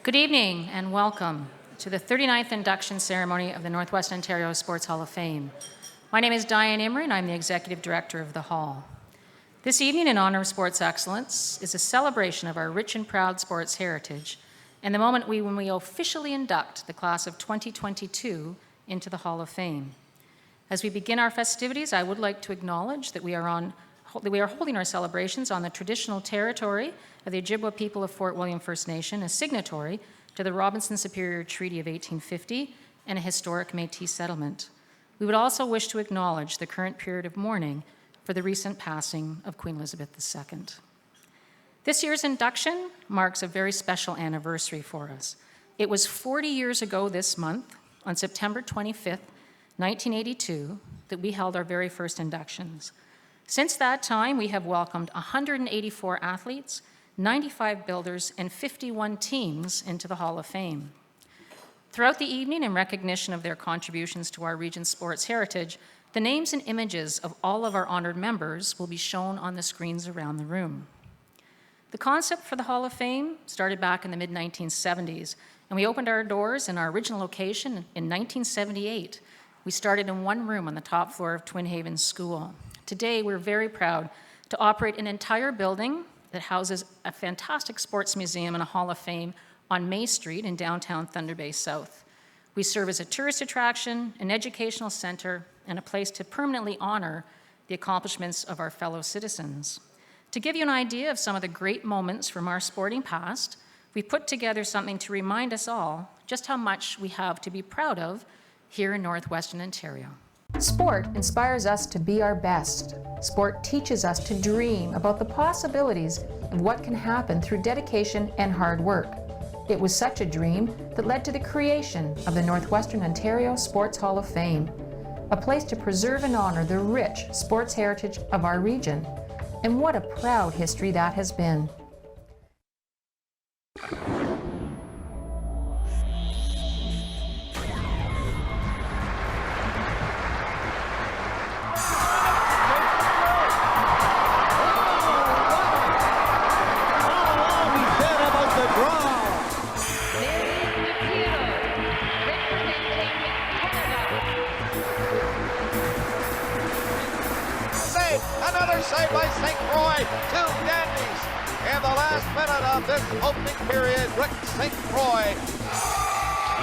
Good evening and welcome to the 39th Induction Ceremony of the Northwestern Ontario Sports Hall of Fame. My name is Diane Imrie and I'm the Executive Director of the Hall. This evening, in honor of sports excellence, is a celebration of our rich and proud sports heritage and the moment when we officially induct the class of 2022 into the Hall of Fame. As we begin our festivities, I would like to acknowledge that we are holding our celebrations on the traditional territory of the Ojibwa people of Fort William First Nation, a signatory to the Robinson Superior Treaty of 1850 and a historic Métis settlement. We would also wish to acknowledge the current period of mourning for the recent passing of Queen Elizabeth II. This year's induction marks a very special anniversary for us. It was 40 years ago this month, on September 25th, 1982, that we held our very first inductions. Since that time, we have welcomed 184 athletes, 95 builders, and 51 teams into the Hall of Fame. Throughout the evening, in recognition of their contributions to our region's sports heritage, the names and images of all of our honored members will be shown on the screens around the room. The concept for the Hall of Fame started back in the mid-1970s, and we opened our doors in our original location in 1978. We started in one room on the top floor of Twin Havens School. Today, we're very proud to operate an entire building that houses a fantastic sports museum and a Hall of Fame on May Street in downtown Thunder Bay South. We serve as a tourist attraction, an educational center, and a place to permanently honor the accomplishments of our fellow citizens. To give you an idea of some of the great moments from our sporting past, we put together something to remind us all just how much we have to be proud of here in Northwestern Ontario. Sport inspires us to be our best. Sport teaches us to dream about the possibilities of what can happen through dedication and hard work. It was such a dream that led to the creation of the Northwestern Ontario Sports Hall of Fame, a place to preserve and honor the rich sports heritage of our region. And what a proud history that has been. Save by St. Croix, two dandies. In the last minute of this opening period, Rick St. Croix.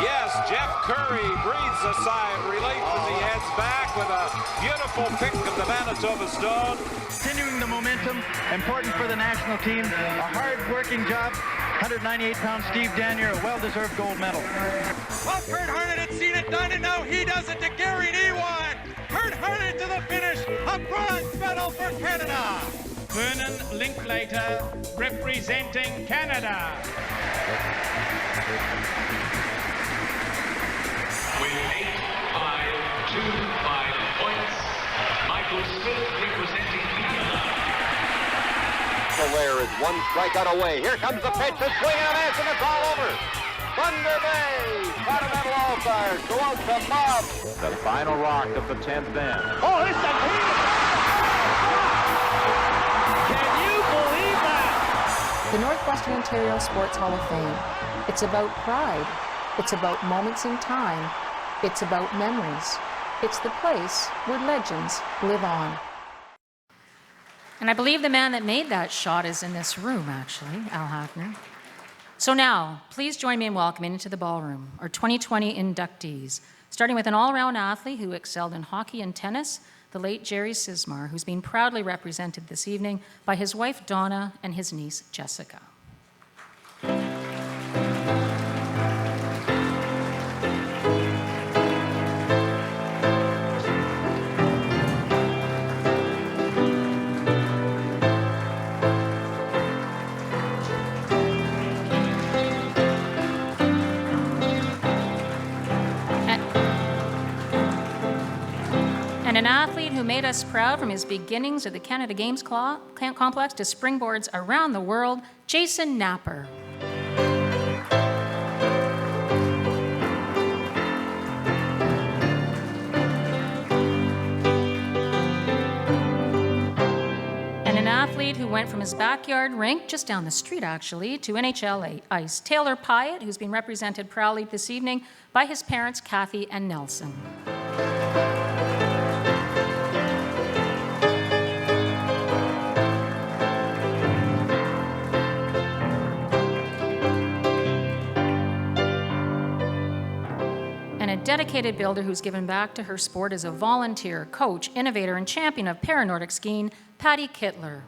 Yes, Jeff Curry breathes a sigh of relief as he heads back with a beautiful pick of the Manitoba Stone. Continuing the momentum, important for the national team. A hard-working job. 198-pound Steve Danier, a well-deserved gold medal. Well, Kurt Harnett had seen it done, and now he does it to Gary Newan. Kurt Harnett to the finish, a bronze medal for Canada. Vernon Linklater representing Canada. With 8,525 points, Michael Smith representing Canada. There is one strikeout away. Here comes the pitch, a swing and a miss, and it's all over. Thunder Bay, Continental All-Stars go out to Mob. The final rock of the 10th inning. Oh, it's a Can you believe that? The Northwestern Ontario Sports Hall of Fame. It's about pride. It's about moments in time. It's about memories. It's the place where legends live on. And I believe the man that made that shot is in this room, actually, Al Hackner. So now, please join me in welcoming into the ballroom our 2020 inductees, starting with an all-around athlete who excelled in hockey and tennis, the late Jerry Sismar, who's been proudly represented this evening by his wife Donna and his niece Jessica. And an athlete who made us proud from his beginnings at the Canada Games Complex to springboards around the world, Jason Napper. And an athlete who went from his backyard rink, just down the street actually, to NHL ice. Taylor Pyatt, who's been represented proudly this evening by his parents, Kathy and Nelson. And a dedicated builder who's given back to her sport as a volunteer, coach, innovator, and champion of para-Nordic skiing, Patty Kittler.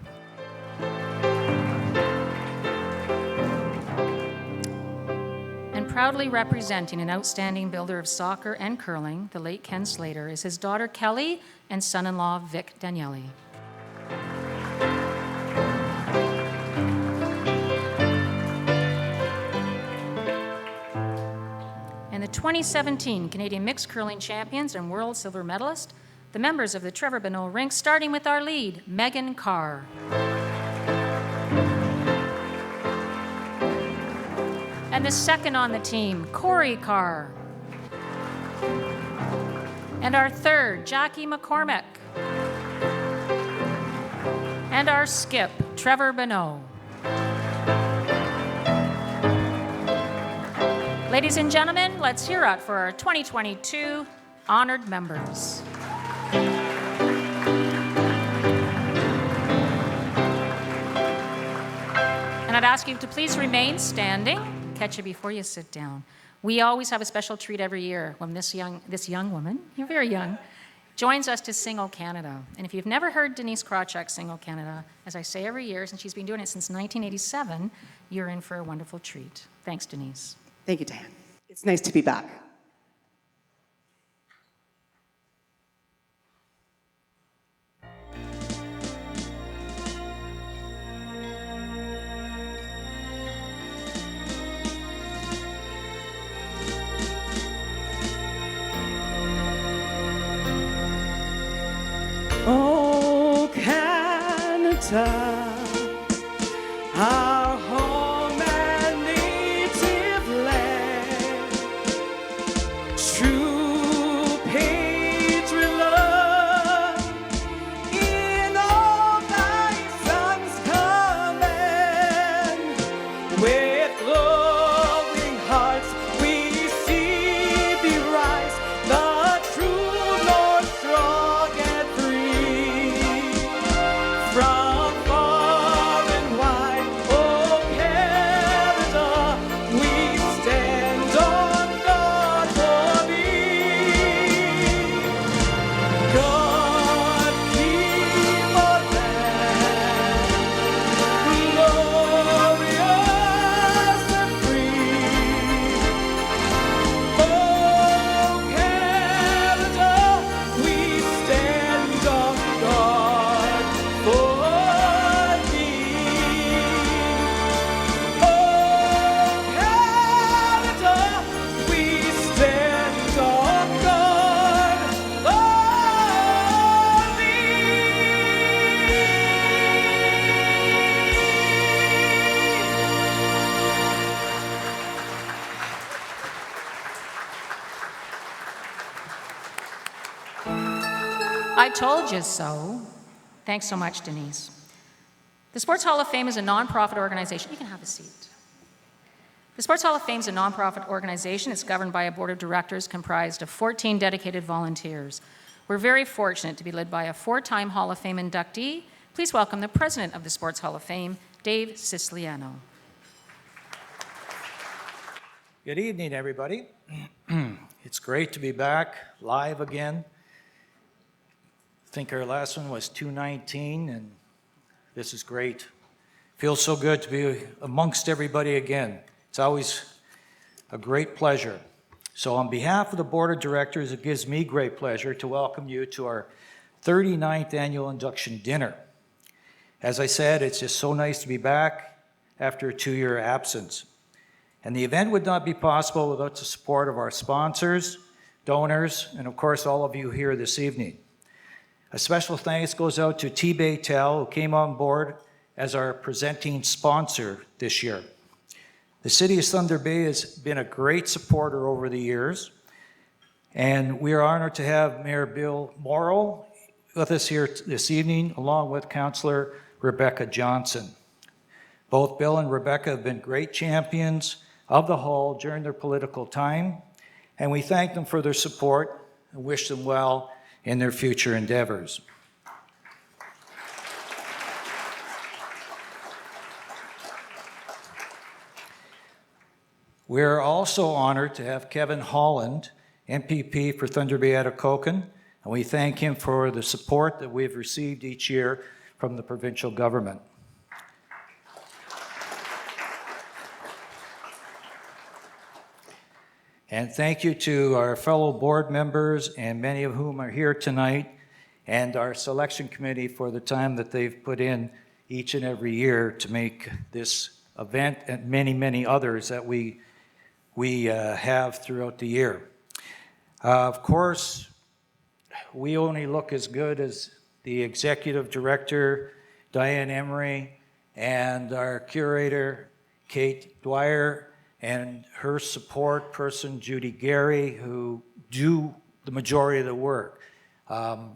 And proudly representing an outstanding builder of soccer and curling, the late Ken Slater, is his daughter Kelly and son-in-law Vic Daniele. And the 2017 Canadian Mixed Curling Champions and World Silver Medalist, the members of the Trevor Bonneau rink, starting with our lead, Megan Carr. And the second on the team, Corey Carr. And our third, Jackie McCormick. And our skip, Trevor Bonneau. Ladies and gentlemen, let's hear it for our 2022 honored members. And I'd ask you to please remain standing. Catch you before you sit down. We always have a special treat every year when this young woman, you're very young, joins us to sing O Canada. And if you've never heard Denise Krawczyk sing O Canada, as I say every year, since she's been doing it since 1987, you're in for a wonderful treat. Thanks, Denise. Thank you, Diane. It's nice to be back. Oh, Canada, our home and native land, true patriot love, in all thy sons command, with glowing hearts we see thee rise, the true North strong and free, from far and wide, oh Canada, we stand on guard for thee. God keep our land glorious and free. Oh Canada, we stand on guard for thee. Oh Canada, we stand on guard for thee. I told you so. Thanks so much, Denise. The Sports Hall of Fame is a nonprofit organization. You can have a seat. The Sports Hall of Fame is a nonprofit organization. It's governed by a board of directors comprised of 14 dedicated volunteers. We're very fortunate to be led by a 4-time Hall of Fame inductee. Please welcome the president of the Sports Hall of Fame, Dave Siciliano. Good evening, everybody. It's great to be back live again. I think our last one was 219, and this is great. Feels so good to be amongst everybody again. It's always a great pleasure. So on behalf of the board of directors, it gives me great pleasure to welcome you to our 39th annual induction dinner. As I said, it's just so nice to be back after a 2-year absence. And the event would not be possible without the support of our sponsors, donors, and of course all of you here this evening. A special thanks goes out to T-Baytel, who came on board as our presenting sponsor this year. The City of Thunder Bay has been a great supporter over the years, and we are honored to have Mayor Bill Morrow with us here this evening, along with Councillor Rebecca Johnson. Both Bill and Rebecca have been great champions of the Hall during their political time, and we thank them for their support and wish them well in their future endeavors. We're also honored to have Kevin Holland, MPP for Thunder Bay Atikokan, and we thank him for the support that we've received each year from the provincial government. And thank you to our fellow board members, and many of whom are here tonight, and our selection committee for the time that they've put in each and every year to make this event and many, many others that we have throughout the year. Of course, we only look as good as the executive director, Diane Emery, and our curator, Kate Dwyer, and her support person, Judy Gary, who do the majority of the work.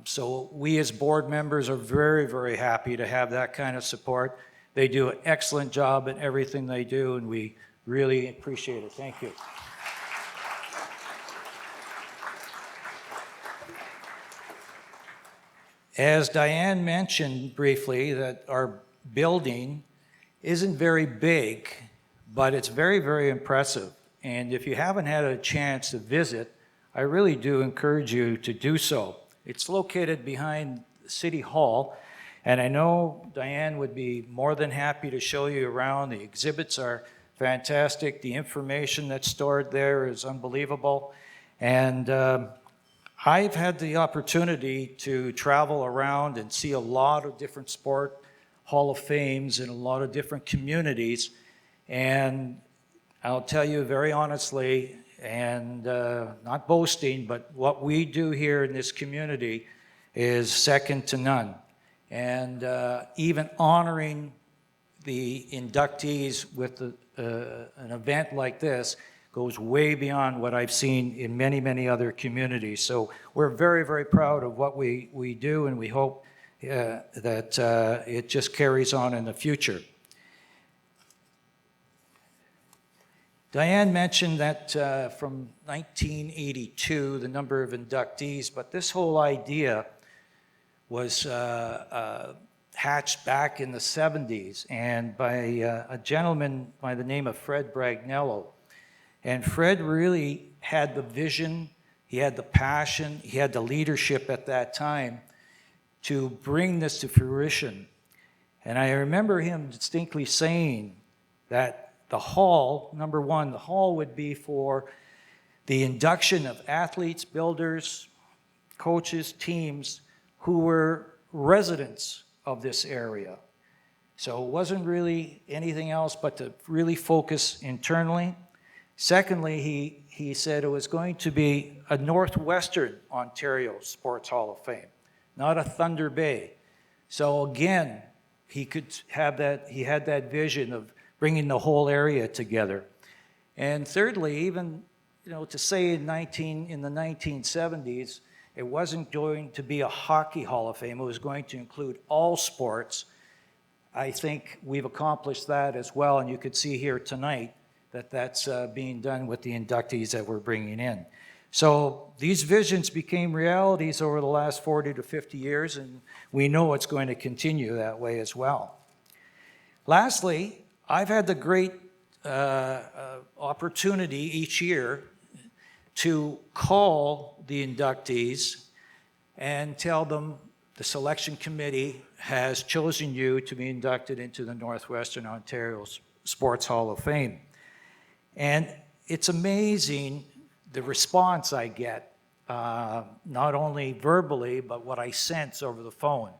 So we as board members are very, very happy to have that kind of support. They do an excellent job in everything they do, and we really appreciate it. Thank you. As Diane mentioned briefly, that our building isn't very big, but it's very, very impressive. And if you haven't had a chance to visit, I really do encourage you to do so. It's located behind City Hall, and I know Diane would be more than happy to show you around. The exhibits are fantastic. The information that's stored there is unbelievable. And I've had the opportunity to travel around and see a lot of different sport Hall of Fames in a lot of different communities. And I'll tell you very honestly, and not boasting, but what we do here in this community is second to none. And even honoring the inductees with an event like this goes way beyond what I've seen in many, many other communities. So we're very, very proud of what we do, and we hope that it just carries on in the future. Diane mentioned that from 1982, the number of inductees, but this whole idea was hatched back in the 70s and by a gentleman by the name of Fred Bragnello. And Fred really had the vision, he had the passion, he had the leadership at that time to bring this to fruition. And I remember him distinctly saying that the hall, number one, the hall would be for the induction of athletes, builders, coaches, teams who were residents of this area. So it wasn't really anything else but to really focus internally. Secondly, he said it was going to be a Northwestern Ontario Sports Hall of Fame, not a Thunder Bay. So again, he had that vision of bringing the whole area together. And thirdly, even to say in the 1970s, it wasn't going to be a hockey Hall of Fame. It was going to include all sports. I think we've accomplished that as well, and you could see here tonight that that's being done with the inductees that we're bringing in. So these visions became realities over the last 40 to 50 years, and we know it's going to continue that way as well. Lastly, I've had the great opportunity each year to call the inductees and tell them the selection committee has chosen you to be inducted into the Northwestern Ontario Sports Hall of Fame. And it's amazing the response I get, not only verbally, but what I sense over the phone.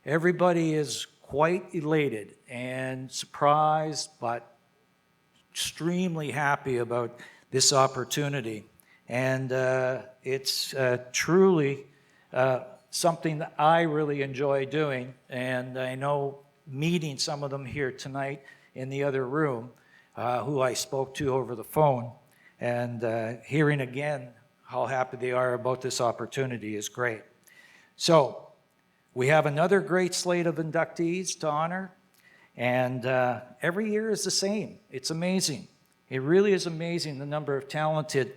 Everybody is quite elated and surprised, but extremely happy about this opportunity. And it's truly something that I really enjoy doing. And I know meeting some of them here tonight in the other room, who I spoke to over the phone, and hearing again how happy they are about this opportunity is great. So We have another great slate of inductees to honor, and every year is the same. It's amazing. It really is amazing the number of talented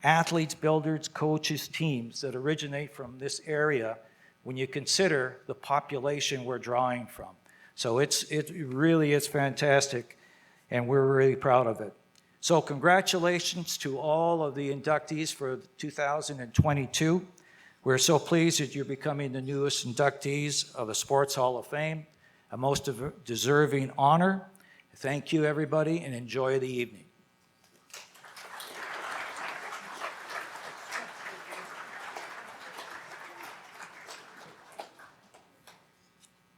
athletes, builders, coaches, teams that originate from this area when you consider the population we're drawing from. So it really is fantastic, and we're really proud of it. So congratulations to all of the inductees for 2022. We're so pleased that you're becoming the newest inductees of the Sports Hall of Fame, a most deserving honor. Thank you, everybody, and enjoy the evening.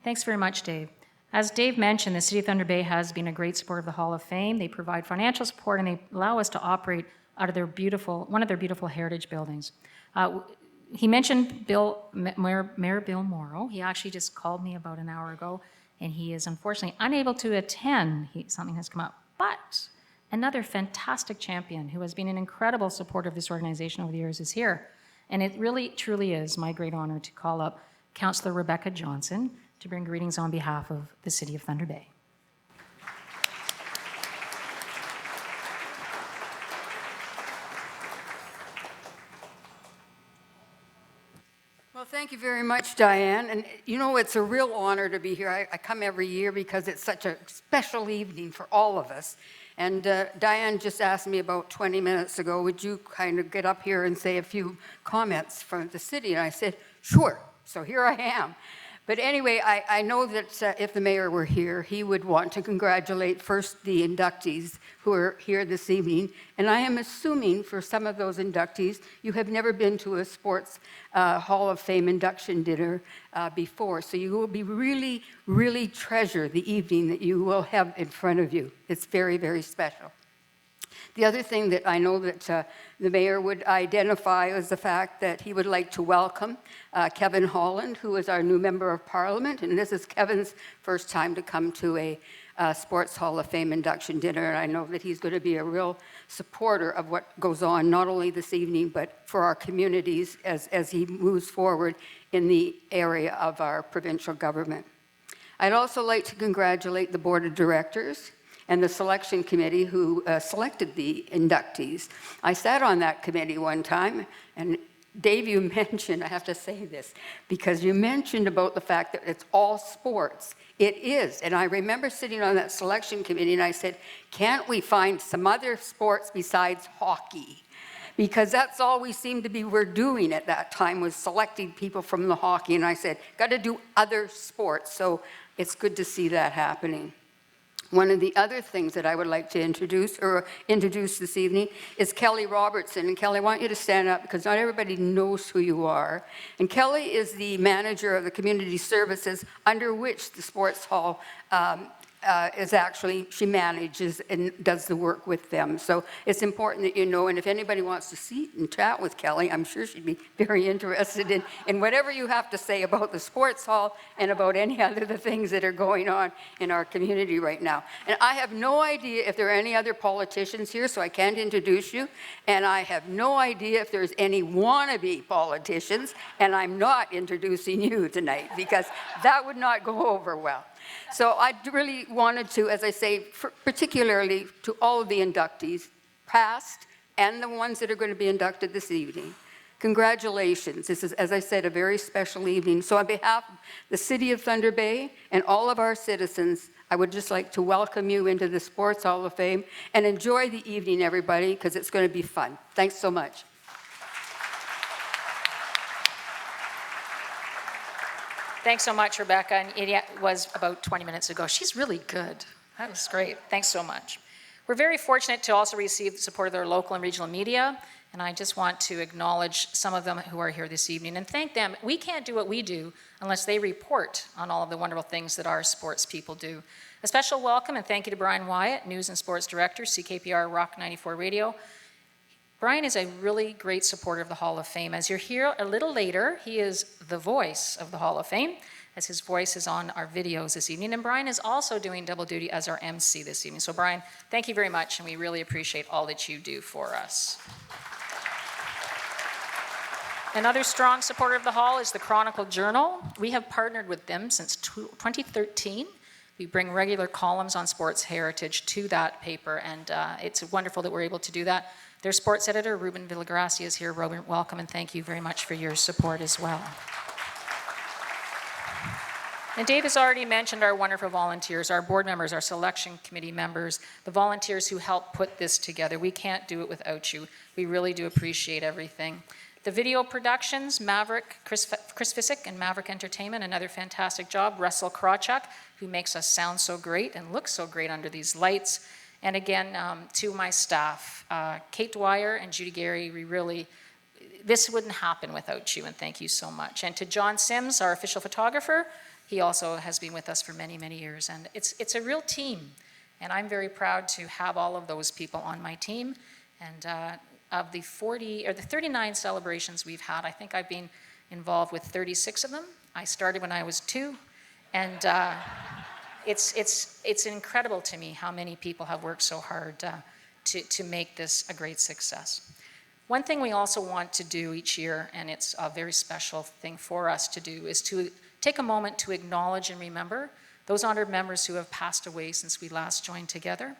Thanks very much, Dave. As Dave mentioned, the City of Thunder Bay has been a great supporter of the Hall of Fame. They provide financial support, and they allow us to operate out of one of their beautiful heritage buildings. He mentioned Mayor Bill Morrow. He actually just called me about an hour ago, and he is unfortunately unable to attend. Something has come up. But another fantastic champion who has been an incredible supporter of this organization over the years is here. And it really, truly is my great honor to call up Councillor Rebecca Johnson to bring greetings on behalf of the City of Thunder Bay. Well, thank you very much, Diane. And you know, it's a real honor to be here. I come every year because it's such a special evening for all of us. And Diane just asked me about 20 minutes ago, would you kind of get up here and say a few comments from the city? And I said, sure. So here I am. But anyway, I know that if the mayor were here, he would want to congratulate first the inductees who are here this evening. And I am assuming for some of those inductees, you have never been to a Sports Hall of Fame induction dinner before. So you will be really, really treasure the evening that you will have in front of you. It's very, very special. The other thing that I know that the mayor would identify is the fact that he would like to welcome Kevin Holland, who is our new member of parliament. And this is Kevin's first time to come to a Sports Hall of Fame induction dinner. And I know that he's going to be a real supporter of what goes on, not only this evening, but for our communities as he moves forward in the area of our provincial government. I'd also like to congratulate the board of directors and the selection committee who selected the inductees. I sat on that committee one time, and Dave, you mentioned, I have to say this, because you mentioned about the fact that it's all sports. It is, and I remember sitting on that selection committee, and I said, can't we find some other sports besides hockey? Because that's all we seemed to be were doing at that time, was selecting people from the hockey, and I said, got to do other sports, so it's good to see that happening. One of the other things that I would like to introduce this evening is Kelly Robertson. And Kelly, I want you to stand up because not everybody knows who you are. And Kelly is the manager of the community services under which the Sports Hall is actually, she manages and does the work with them. So it's important that you know, and if anybody wants to sit and chat with Kelly, I'm sure she'd be very interested in whatever you have to say about the Sports Hall and about any other the things that are going on in our community right now. And I have no idea if there are any other politicians here, so I can't introduce you. And I have no idea if there's any wannabe politicians, and I'm not introducing you tonight because that would not go over well. So I really wanted to, as I say, particularly to all of the inductees, past and the ones that are going to be inducted this evening, congratulations. This is, as I said, a very special evening. So on behalf of the City of Thunder Bay and all of our citizens, I would just like to welcome you into the Sports Hall of Fame and enjoy the evening, everybody, because it's going to be fun. Thanks so much. Thanks so much, Rebecca. And it was about 20 minutes ago. She's really good. That was great. Thanks so much. We're very fortunate to also receive the support of their local and regional media. And I just want to acknowledge some of them who are here this evening and thank them. We can't do what we do unless they report on all of the wonderful things that our sports people do. A special welcome and thank you to Brian Wyatt, News and Sports Director, CKPR Rock 94 Radio. Brian is a really great supporter of the Hall of Fame. As you'll hear a little later, he is the voice of the Hall of Fame, as his voice is on our videos this evening. And Brian is also doing double duty as our MC this evening. So Brian, thank you very much, and we really appreciate all that you do for us. Another strong supporter of the Hall is the Chronicle Journal. We have partnered with them since 2013. We bring regular columns on sports heritage to that paper, and it's wonderful that we're able to do that. Their sports editor, Ruben Villagrassi, is here. Ruben, welcome, and thank you very much for your support as well. And Dave has already mentioned our wonderful volunteers, our board members, our selection committee members, the volunteers who helped put this together. We can't do it without you. We really do appreciate everything. The video productions, Maverick, Chris Fisick and Maverick Entertainment, another fantastic job. Russell Krawchuk, who makes us sound so great and look so great under these lights. And again, to my staff, Kate Dwyer and Judy Gary, this wouldn't happen without you, and thank you so much. And to John Sims, our official photographer, he also has been with us for many, many years. And it's a real team, and I'm very proud to have all of those people on my team. And of the 39 celebrations we've had, I think I've been involved with 36 of them. I started when I was 2, and it's incredible to me how many people have worked so hard to make this a great success. One thing we also want to do each year, and it's a very special thing for us to do, is to take a moment to acknowledge and remember those honored members who have passed away since we last joined together.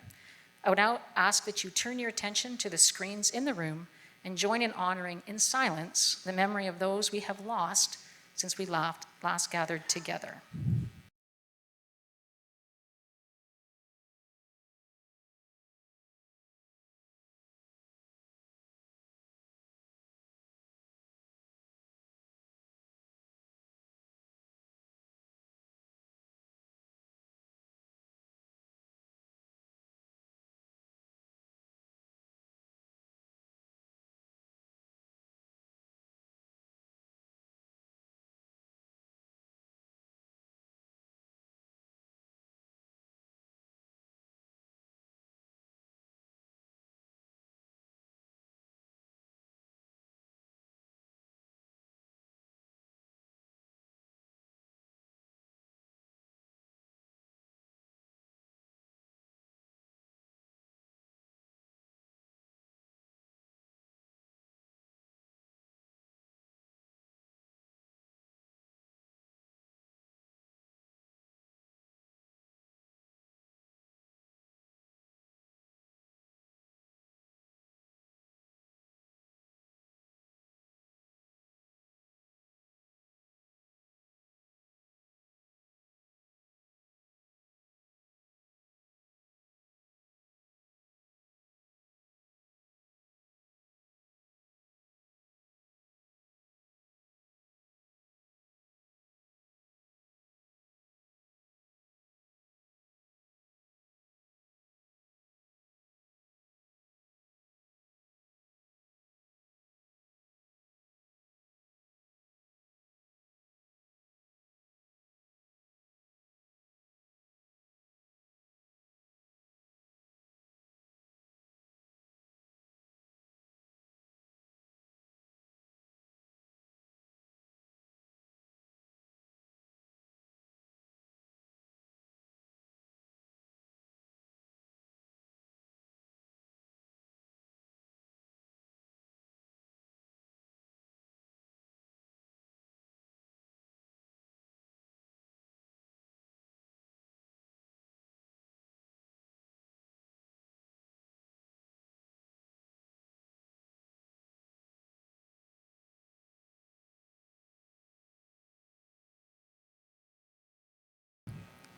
I would now ask that you turn your attention to the screens in the room and join in honoring in silence the memory of those we have lost since we last gathered together.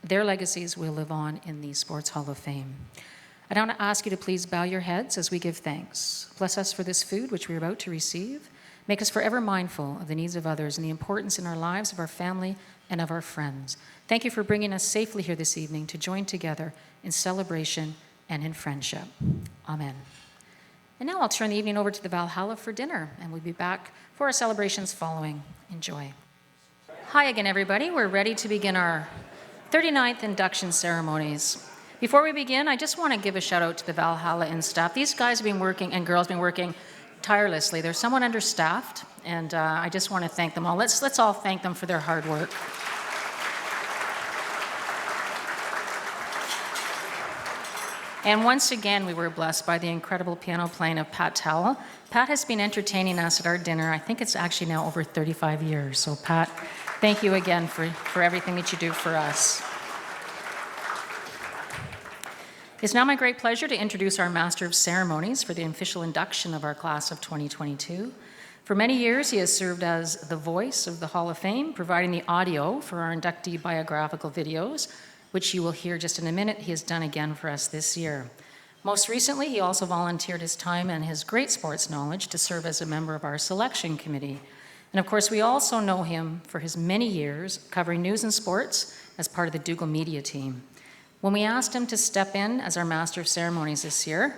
Their legacies will live on in the Sports Hall of Fame. I now ask you to please bow your heads as we give thanks. Bless us for this food which we are about to receive. Make us forever mindful of the needs of others and the importance in our lives of our family and of our friends. Thank you for bringing us safely here this evening to join together in celebration and in friendship. Amen. And now I'll turn the evening over to the Valhalla for dinner, and we'll be back for our celebrations following. Enjoy. Hi again, everybody. We're ready to begin our 39th induction ceremonies. Before we begin, I just want to give a shout out to the Valhalla Inn staff. These guys have been working, and girls have been working tirelessly. They're somewhat understaffed, and I just want to thank them all. Let's all thank them for their hard work. And once again, we were blessed by the incredible piano playing of Pat Towell. Pat has been entertaining us at our dinner. I think it's actually now over 35 years. So Pat, thank you again for everything that you do for us. It's now my great pleasure to introduce our Master of Ceremonies for the official induction of our class of 2022. For many years, he has served as the voice of the Hall of Fame, providing the audio for our inductee biographical videos, which you will hear just in a minute. He has done again for us this year. Most recently, he also volunteered his time and his great sports knowledge to serve as a member of our selection committee. And of course, we also know him for his many years covering news and sports as part of the Dougal media team. When we asked him to step in as our Master of Ceremonies this year,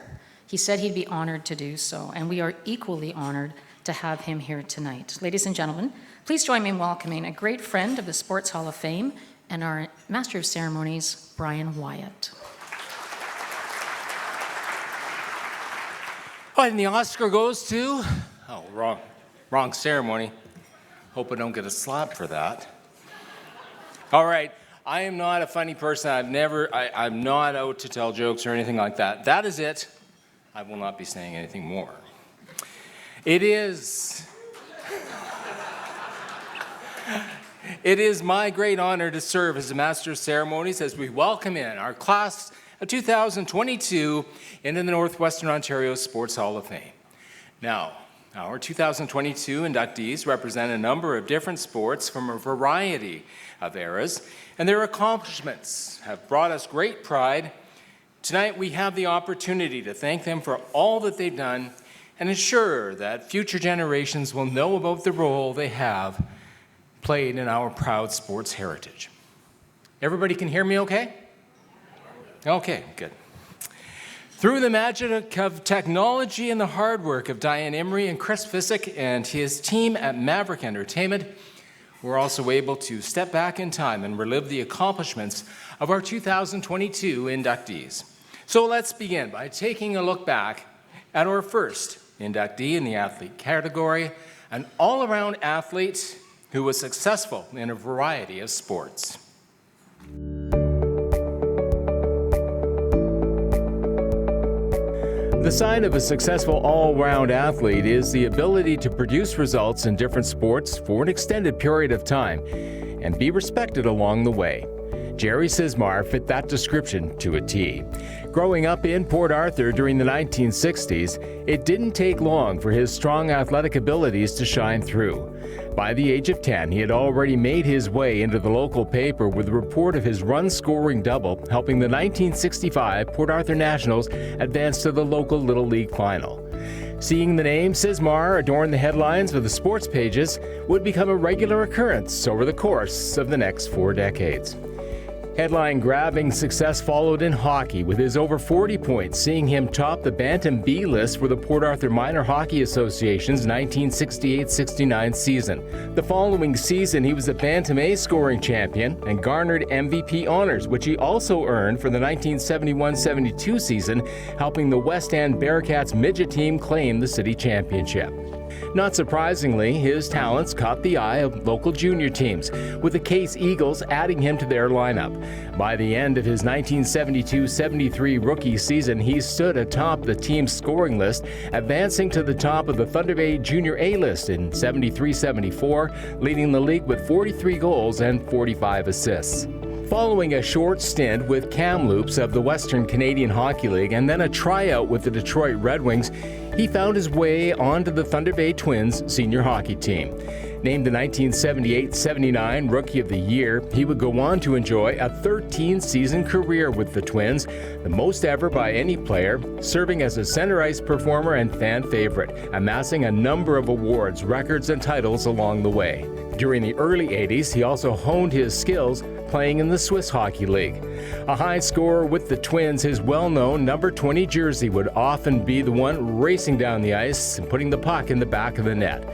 he said he'd be honored to do so, and we are equally honored to have him here tonight. Ladies and gentlemen, please join me in welcoming a great friend of the Sports Hall of Fame and our Master of Ceremonies, Brian Wyatt. Oh, and the Oscar goes to? Oh, wrong ceremony. Hope I don't get a slap for that. All right, I am not a funny person. I'm not out to tell jokes or anything like that. That is it. I will not be saying anything more. It is my great honor to serve as the Master of Ceremonies as we welcome in our class of 2022 into the Northwestern Ontario Sports Hall of Fame. Now, our 2022 inductees represent a number of different sports from a variety of eras, and their accomplishments have brought us great pride. Tonight, we have the opportunity to thank them for all that they've done and ensure that future generations will know about the role they have played in our proud sports heritage. Everybody can hear me okay? Okay, good. Through the magic of technology and the hard work of Diane Emery and Chris Fisick and his team at Maverick Entertainment, we're also able to step back in time and relive the accomplishments of our 2022 inductees. So let's begin by taking a look back at our first inductee in the athlete category, an all-around athlete who was successful in a variety of sports. The sign of a successful all-round athlete is the ability to produce results in different sports for an extended period of time and be respected along the way. Jerry Sismar fit that description to a T. Growing up in Port Arthur during the 1960s, it didn't take long for his strong athletic abilities to shine through. By the age of 10, he had already made his way into the local paper with a report of his run-scoring double, helping the 1965 Port Arthur Nationals advance to the local Little League final. Seeing the name Sismar adorn the headlines of the sports pages would become a regular occurrence over the course of the next 4 decades. Headline-grabbing success followed in hockey, with his over 40 points seeing him top the Bantam B list for the Port Arthur Minor Hockey Association's 1968-69 season. The following season, he was a Bantam A scoring champion and garnered MVP honors, which he also earned for the 1971-72 season, helping the West End Bearcats midget team claim the city championship. Not surprisingly, his talents caught the eye of local junior teams, with the Case Eagles adding him to their lineup. By the end of his 1972-73 rookie season, he stood atop the team's scoring list, advancing to the top of the Thunder Bay Junior A list in 73-74, leading the league with 43 goals and 45 assists. Following a short stint with Kamloops of the Western Canadian Hockey League and then a tryout with the Detroit Red Wings, he found his way onto the Thunder Bay Twins senior hockey team. Named the 1978-79 Rookie of the Year, he would go on to enjoy a 13-season career with the Twins, the most ever by any player, serving as a center ice performer and fan favorite, amassing a number of awards, records, and titles along the way. During the early 80s, he also honed his skills playing in the Swiss Hockey League. A high scorer with the Twins, his well-known number 20 jersey would often be the one racing down the ice and putting the puck in the back of the net.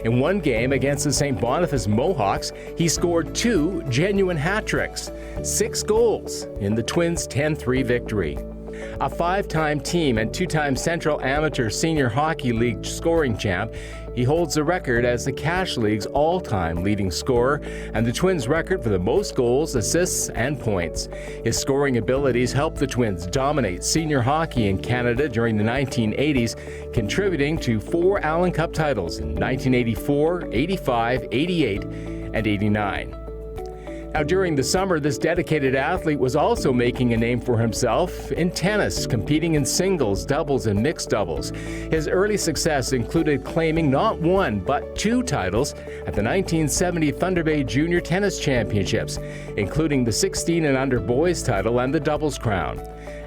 In one game against the St. Boniface Mohawks, he scored 2 genuine hat tricks, 6 goals in the Twins' 10-3 victory. A 5-time team and 2-time Central Amateur Senior Hockey League scoring champ, He holds the record as the Cash League's all-time leading scorer and the Twins' record for the most goals, assists, and points. His scoring abilities helped the Twins dominate senior hockey in Canada during the 1980s, contributing to 4 Allen Cup titles in 1984, 85, 88, and 89. Now, during the summer, this dedicated athlete was also making a name for himself in tennis, competing in singles, doubles, and mixed doubles. His early success included claiming not 1, but 2 titles at the 1970 Thunder Bay Junior Tennis Championships, including the 16 and under boys title and the doubles crown.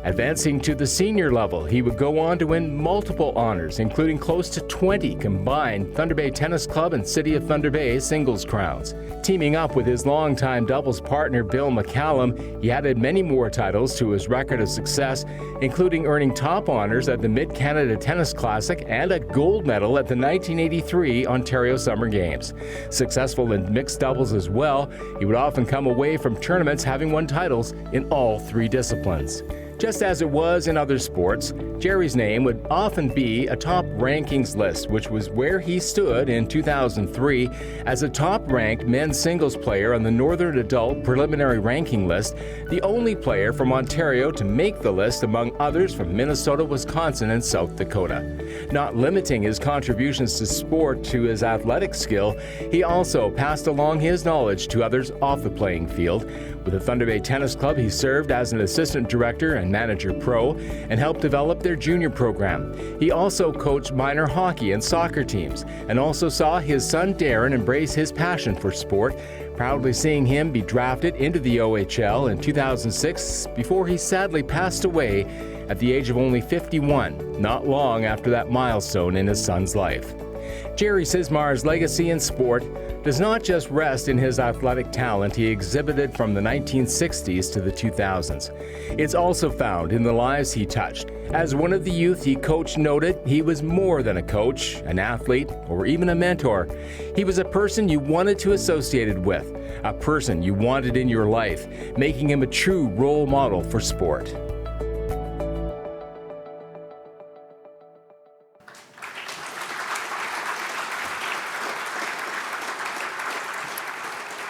Advancing to the senior level, he would go on to win multiple honors, including close to 20 combined Thunder Bay Tennis Club and City of Thunder Bay singles crowns. Teaming up with his longtime doubles partner Bill McCallum, he added many more titles to his record of success, including earning top honors at the Mid-Canada Tennis Classic and a gold medal at the 1983 Ontario Summer Games. Successful in mixed doubles as well, he would often come away from tournaments having won titles in all 3 disciplines. Just as it was in other sports, Jerry's name would often be a top rankings list, which was where he stood in 2003 as a top-ranked men's singles player on the Northern Adult Preliminary Ranking List, the only player from Ontario to make the list among others from Minnesota, Wisconsin, and South Dakota. Not limiting his contributions to sport to his athletic skill, he also passed along his knowledge to others off the playing field. With the Thunder Bay Tennis Club, he served as an assistant director and manager pro and helped develop their junior program. He also coached minor hockey and soccer teams and also saw his son Darren embrace his passion for sport, proudly seeing him be drafted into the OHL in 2006 before he sadly passed away at the age of only 51, not long after that milestone in his son's life. Jerry Sismar's legacy in sport does not just rest in his athletic talent he exhibited from the 1960s to the 2000s. It's also found in the lives he touched. As one of the youth he coached noted, he was more than a coach, an athlete, or even a mentor. He was a person you wanted to associate with, a person you wanted in your life, making him a true role model for sport.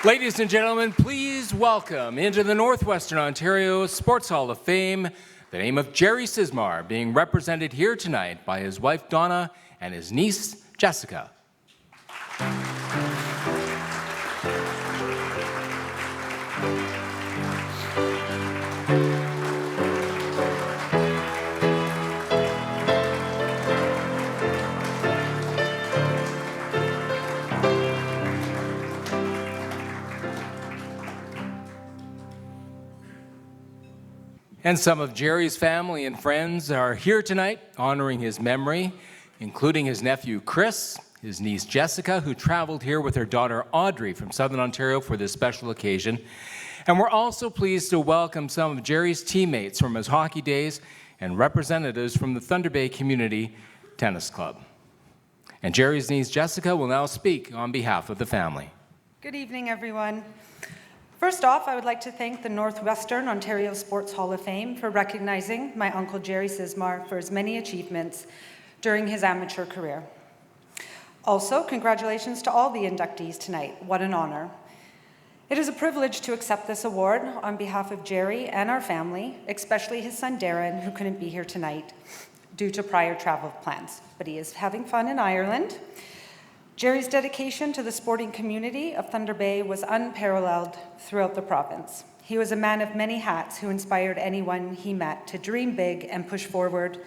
Ladies and gentlemen, please welcome into the Northwestern Ontario Sports Hall of Fame the name of Jerry Sismar, being represented here tonight by his wife Donna and his niece Jessica. And some of Jerry's family and friends are here tonight honoring his memory, including his nephew Chris, his niece Jessica, who traveled here with her daughter Audrey from Southern Ontario for this special occasion. And we're also pleased to welcome some of Jerry's teammates from his hockey days and representatives from the Thunder Bay Community Tennis Club. And Jerry's niece Jessica will now speak on behalf of the family. Good evening, everyone. First off, I would like to thank the Northwestern Ontario Sports Hall of Fame for recognizing my uncle Jerry Sismar for his many achievements during his amateur career. Also, congratulations to all the inductees tonight. What an honor. It is a privilege to accept this award on behalf of Jerry and our family, especially his son Darren, who couldn't be here tonight due to prior travel plans, but he is having fun in Ireland. Jerry's dedication to the sporting community of Thunder Bay was unparalleled throughout the province. He was a man of many hats who inspired anyone he met to dream big and push forward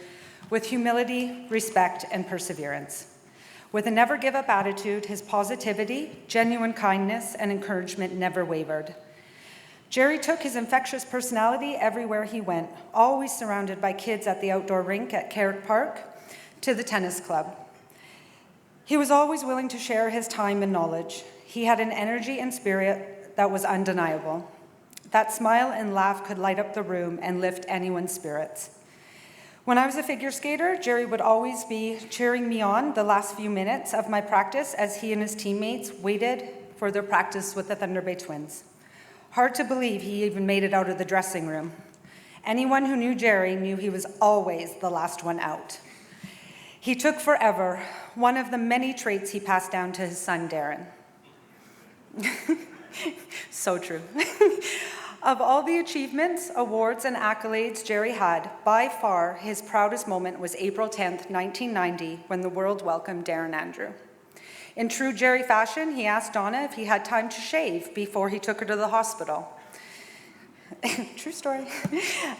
with humility, respect, and perseverance. With a never-give-up attitude, his positivity, genuine kindness, and encouragement never wavered. Jerry took his infectious personality everywhere he went, always surrounded by kids at the outdoor rink at Carrick Park to the tennis club. He was always willing to share his time and knowledge. He had an energy and spirit that was undeniable. That smile and laugh could light up the room and lift anyone's spirits. When I was a figure skater, Jerry would always be cheering me on the last few minutes of my practice as he and his teammates waited for their practice with the Thunder Bay Twins. Hard to believe he even made it out of the dressing room. Anyone who knew Jerry knew he was always the last one out. He took forever, one of the many traits he passed down to his son, Darren. So true. Of all the achievements, awards, and accolades Jerry had, by far his proudest moment was April 10th, 1990, when the world welcomed Darren Andrew. In true Jerry fashion, he asked Donna if he had time to shave before he took her to the hospital. True story.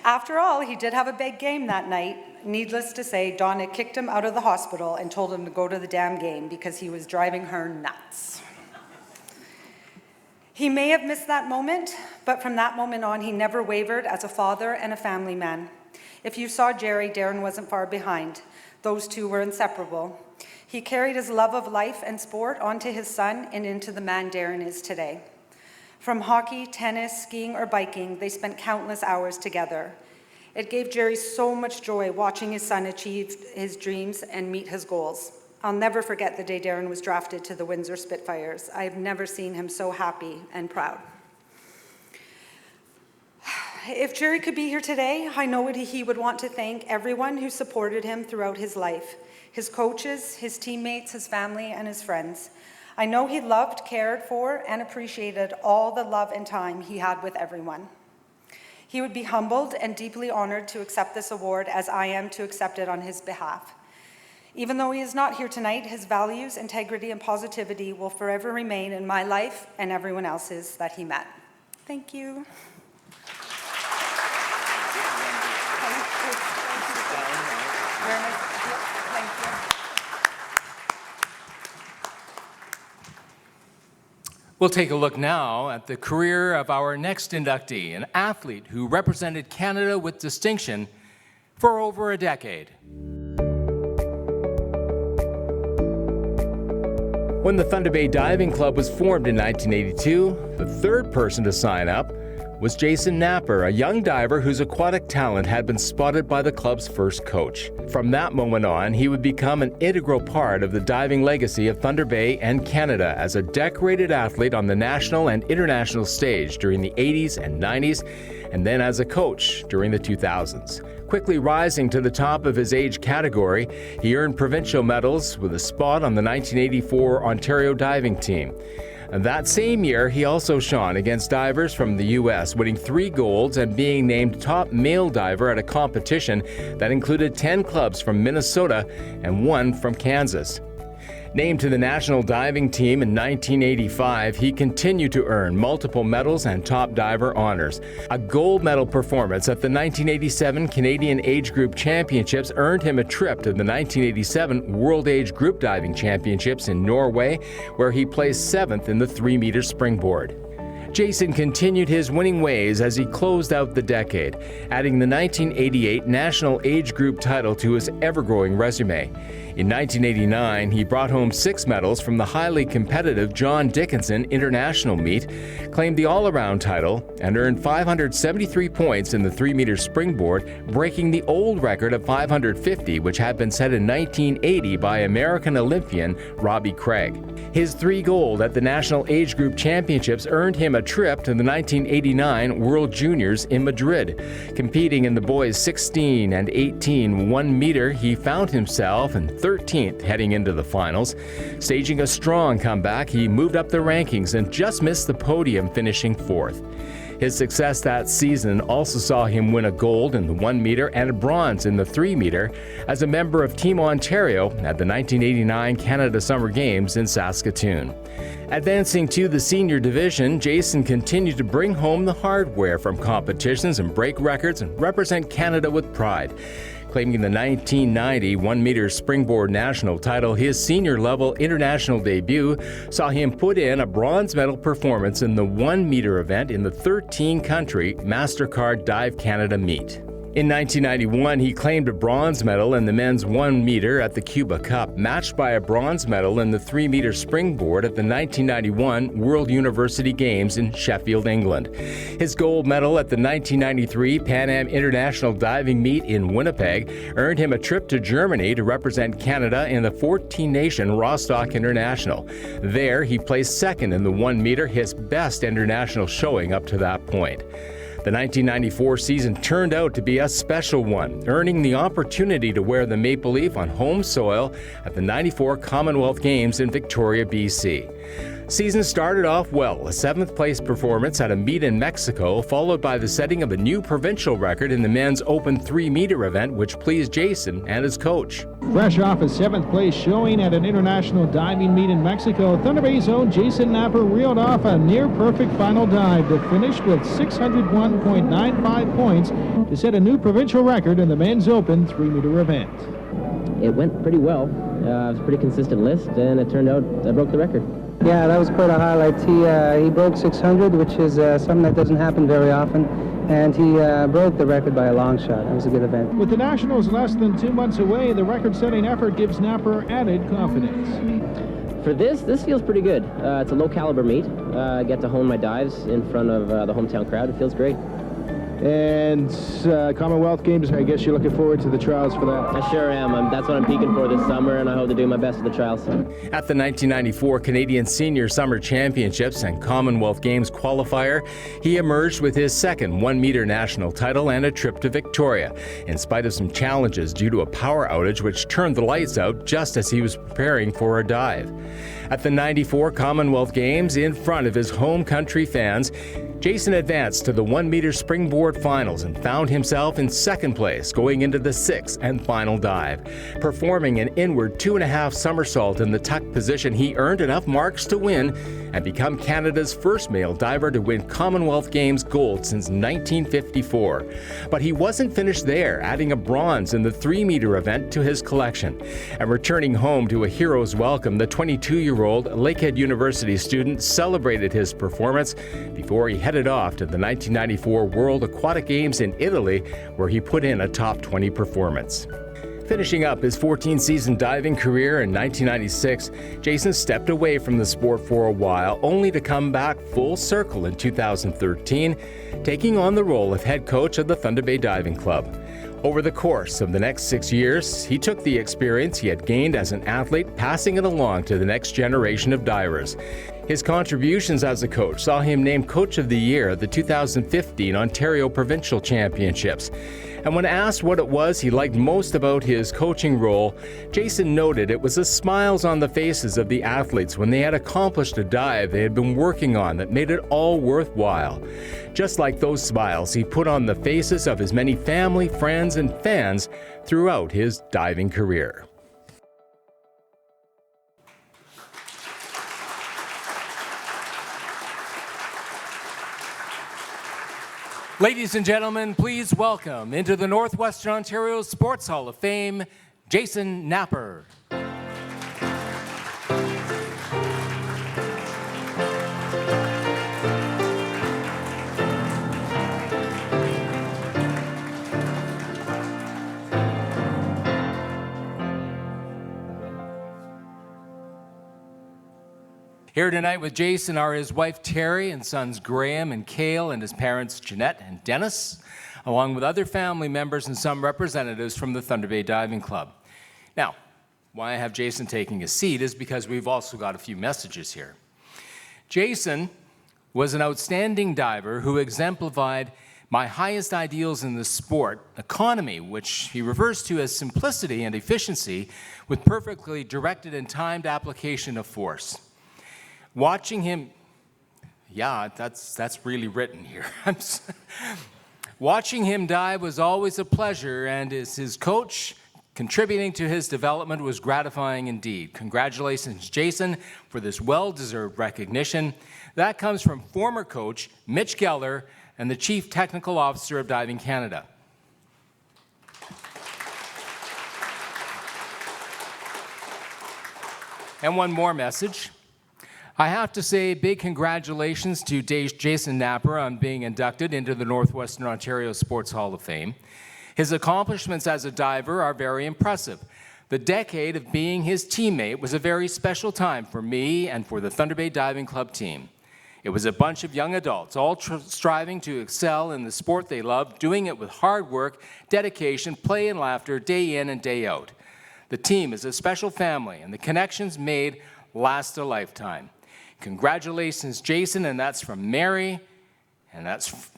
After all, he did have a big game that night. Needless to say, Donna kicked him out of the hospital and told him to go to the damn game because he was driving her nuts. He may have missed that moment, but from that moment on, he never wavered as a father and a family man. If you saw Jerry, Darren wasn't far behind. Those two were inseparable. He carried his love of life and sport onto his son and into the man Darren is today. From hockey, tennis, skiing, or biking, they spent countless hours together. It gave Jerry so much joy watching his son achieve his dreams and meet his goals. I'll never forget the day Darren was drafted to the Windsor Spitfires. I've never seen him so happy and proud. If Jerry could be here today, I know he would want to thank everyone who supported him throughout his life, his coaches, his teammates, his family, and his friends. I know he loved, cared for, and appreciated all the love and time he had with everyone. He would be humbled and deeply honored to accept this award as I am to accept it on his behalf. Even though he is not here tonight, his values, integrity, and positivity will forever remain in my life and everyone else's that he met. Thank you. We'll take a look now at the career of our next inductee, an athlete who represented Canada with distinction for over a decade. When the Thunder Bay Diving Club was formed in 1982, the third person to sign up was Jason Napper, a young diver whose aquatic talent had been spotted by the club's first coach. From that moment on, he would become an integral part of the diving legacy of Thunder Bay and Canada as a decorated athlete on the national and international stage during the 80s and 90s, and then as a coach during the 2000s. Quickly rising to the top of his age category, he earned provincial medals with a spot on the 1984 Ontario diving team. And that same year, he also shone against divers from the U.S., winning 3 golds and being named top male diver at a competition that included 10 clubs from Minnesota and 1 from Kansas. Named to the national diving team in 1985, he continued to earn multiple medals and top diver honors. A gold medal performance at the 1987 Canadian Age Group Championships earned him a trip to the 1987 World Age Group Diving Championships in Norway, where he placed 7th in the 3-meter springboard. Jason continued his winning ways as he closed out the decade, adding the 1988 National Age Group title to his ever-growing resume. In 1989, he brought home 6 medals from the highly competitive John Dickinson International Meet, claimed the all-around title, and earned 573 points in the 3-meter springboard, breaking the old record of 550, which had been set in 1980 by American Olympian Robbie Craig. His 3 gold at the National Age Group Championships earned him a trip to the 1989 World Juniors in Madrid. Competing in the boys 16 and 18 1-meter, he found himself in 13th heading into the finals. Staging a strong comeback, he moved up the rankings and just missed the podium, finishing 4th. His success that season also saw him win a gold in the 1-meter and a bronze in the 3-meter as a member of Team Ontario at the 1989 Canada Summer Games in Saskatoon. Advancing to the senior division, Jason continued to bring home the hardware from competitions and break records and represent Canada with pride. Claiming the 1990 1-meter springboard national title, his senior-level international debut saw him put in a bronze medal performance in the 1-meter event in the 13-country MasterCard Dive Canada meet. In 1991, he claimed a bronze medal in the men's 1-meter at the Cuba Cup, matched by a bronze medal in the 3-meter springboard at the 1991 World University Games in Sheffield, England. His gold medal at the 1993 Pan Am International Diving Meet in Winnipeg earned him a trip to Germany to represent Canada in the 14-nation Rostock International. There, he placed 2nd in the 1-meter, his best international showing up to that point. The 1994 season turned out to be a special one, earning the opportunity to wear the maple leaf on home soil at the 94 Commonwealth Games in Victoria, BC. Season started off well, a 7th place performance at a meet in Mexico, followed by the setting of a new provincial record in the men's open 3-meter event, which pleased Jason and his coach. Fresh off a 7th place showing at an international diving meet in Mexico, Thunder Bay's own Jason Napper reeled off a near-perfect final dive to finish with 601.95 points to set a new provincial record in the men's open 3-meter event. It went pretty well. It was a pretty consistent list, and it turned out I broke the record. Yeah, that was quite a highlight. He broke 600, which is something that doesn't happen very often, and he broke the record by a long shot. It was a good event. With the Nationals less than 2 months away, the record-setting effort gives Napper added confidence. For this feels pretty good. It's a low-caliber meet. I get to hone my dives in front of the hometown crowd. It feels great. And Commonwealth Games, I guess you're looking forward to the trials for that. I sure am. That's what I'm peaking for this summer, and I hope to do my best at the trials. At the 1994 Canadian Senior Summer Championships and Commonwealth Games qualifier, he emerged with his second 1-meter national title and a trip to Victoria, in spite of some challenges due to a power outage which turned the lights out just as he was preparing for a dive. At the 94 Commonwealth Games, in front of his home country fans, Jason advanced to the 1-meter springboard finals and found himself in 2nd place going into the 6th and final dive. Performing an inward 2.5 somersault in the tuck position, he earned enough marks to win and become Canada's first male diver to win Commonwealth Games gold since 1954. But he wasn't finished there, adding a bronze in the 3-meter event to his collection. And returning home to a hero's welcome, the 22-year-old Lakehead University student celebrated his performance before he headed off to the 1994 World Aquatic Games in Italy, where he put in a top 20 performance. Finishing up his 14-season diving career in 1996, Jason stepped away from the sport for a while, only to come back full circle in 2013, taking on the role of head coach of the Thunder Bay Diving Club. Over the course of the next 6 years, he took the experience he had gained as an athlete, passing it along to the next generation of divers. His contributions as a coach saw him named Coach of the Year at the 2015 Ontario Provincial Championships. And when asked what it was he liked most about his coaching role, Jason noted it was the smiles on the faces of the athletes when they had accomplished a dive they had been working on that made it all worthwhile. Just like those smiles he put on the faces of his many family, friends, and fans throughout his diving career. Ladies and gentlemen, please welcome into the Northwestern Ontario Sports Hall of Fame, Jason Napper. Here tonight with Jason are his wife Terry and sons Graham and Cale and his parents Jeanette and Dennis, along with other family members and some representatives from the Thunder Bay Diving Club. Now, why I have Jason taking a seat is because we've also got a few messages here. Jason was an outstanding diver who exemplified my highest ideals in the sport, economy, which he refers to as simplicity and efficiency with perfectly directed and timed application of force. Watching him, yeah, that's really written here. Watching him dive was always a pleasure, and as his coach, contributing to his development was gratifying indeed. Congratulations, Jason, for this well-deserved recognition. That comes from former coach Mitch Geller and the Chief Technical Officer of Diving Canada. And one more message. I have to say big congratulations to Jason Napper on being inducted into the Northwestern Ontario Sports Hall of Fame. His accomplishments as a diver are very impressive. The decade of being his teammate was a very special time for me and for the Thunder Bay Diving Club team. It was a bunch of young adults, all striving to excel in the sport they loved, doing it with hard work, dedication, play, and laughter, day in and day out. The team is a special family, and the connections made last a lifetime. Congratulations, Jason, and that's from Mary, and that's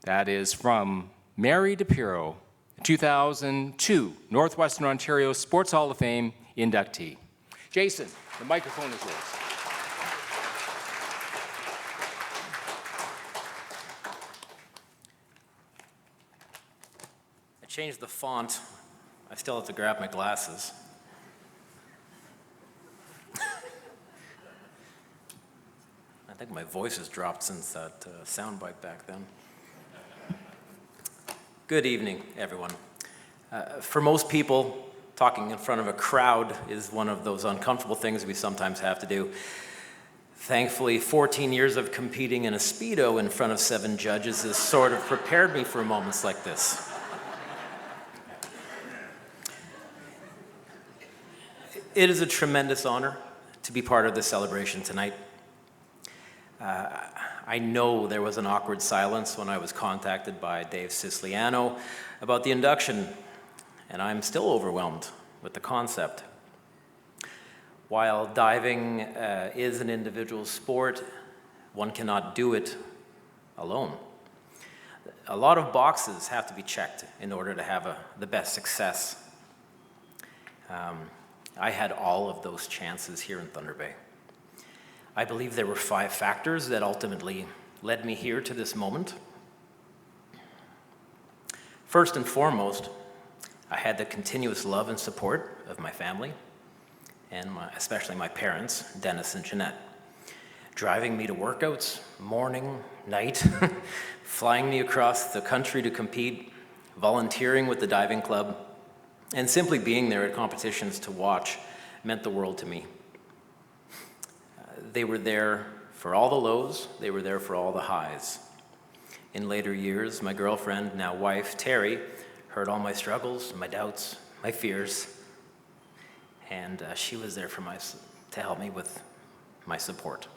That is from Mary DePiro, 2002 Northwestern Ontario Sports Hall of Fame inductee. Jason, the microphone is yours. I changed the font. I still have to grab my glasses. I think my voice has dropped since that soundbite back then. Good evening, everyone. For most people, talking in front of a crowd is one of those uncomfortable things we sometimes have to do. Thankfully, 14 years of competing in a Speedo in front of 7 judges has sort of prepared me for moments like this. It is a tremendous honor to be part of this celebration tonight. I know there was an awkward silence when I was contacted by Dave Siciliano about the induction, and I'm still overwhelmed with the concept. While diving is an individual sport, one cannot do it alone. A lot of boxes have to be checked in order to have the best success. I had all of those chances here in Thunder Bay. I believe there were 5 factors that ultimately led me here to this moment. First and foremost, I had the continuous love and support of my family, and especially my parents, Dennis and Jeanette, driving me to workouts, morning, night, flying me across the country to compete, volunteering with the diving club, and simply being there at competitions to watch meant the world to me. They were there for all the lows, they were there for all the highs. In later years, my girlfriend, now wife, Terry, heard all my struggles, my doubts, my fears, and she was there to help me with my support.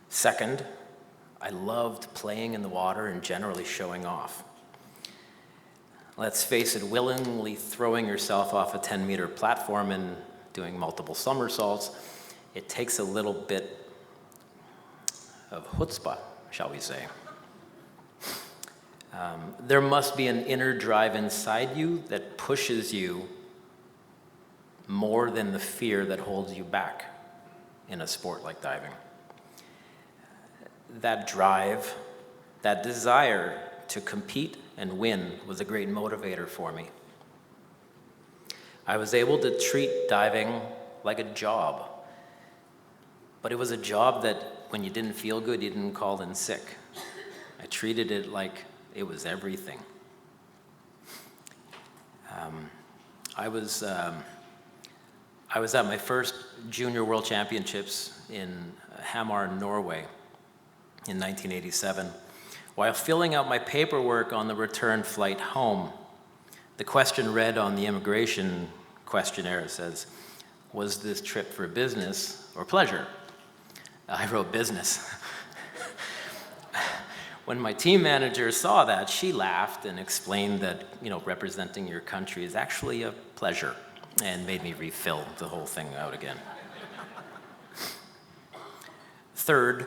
Second, I loved playing in the water and generally showing off. Let's face it, willingly throwing yourself off a 10-meter platform and doing multiple somersaults, it takes a little bit of chutzpah, shall we say. There must be an inner drive inside you that pushes you more than the fear that holds you back in a sport like diving. That drive, that desire to compete and win was a great motivator for me. I was able to treat diving like a job, but it was a job that when you didn't feel good, you didn't call in sick. I treated it like it was everything. I was at my first Junior World Championships in Hamar, Norway in 1987. While filling out my paperwork on the return flight home, the question read on the immigration questionnaire says, "Was this trip for business or pleasure?" I wrote business. When my team manager saw that, she laughed and explained that, representing your country is actually a pleasure, and made me refill the whole thing out again. Third,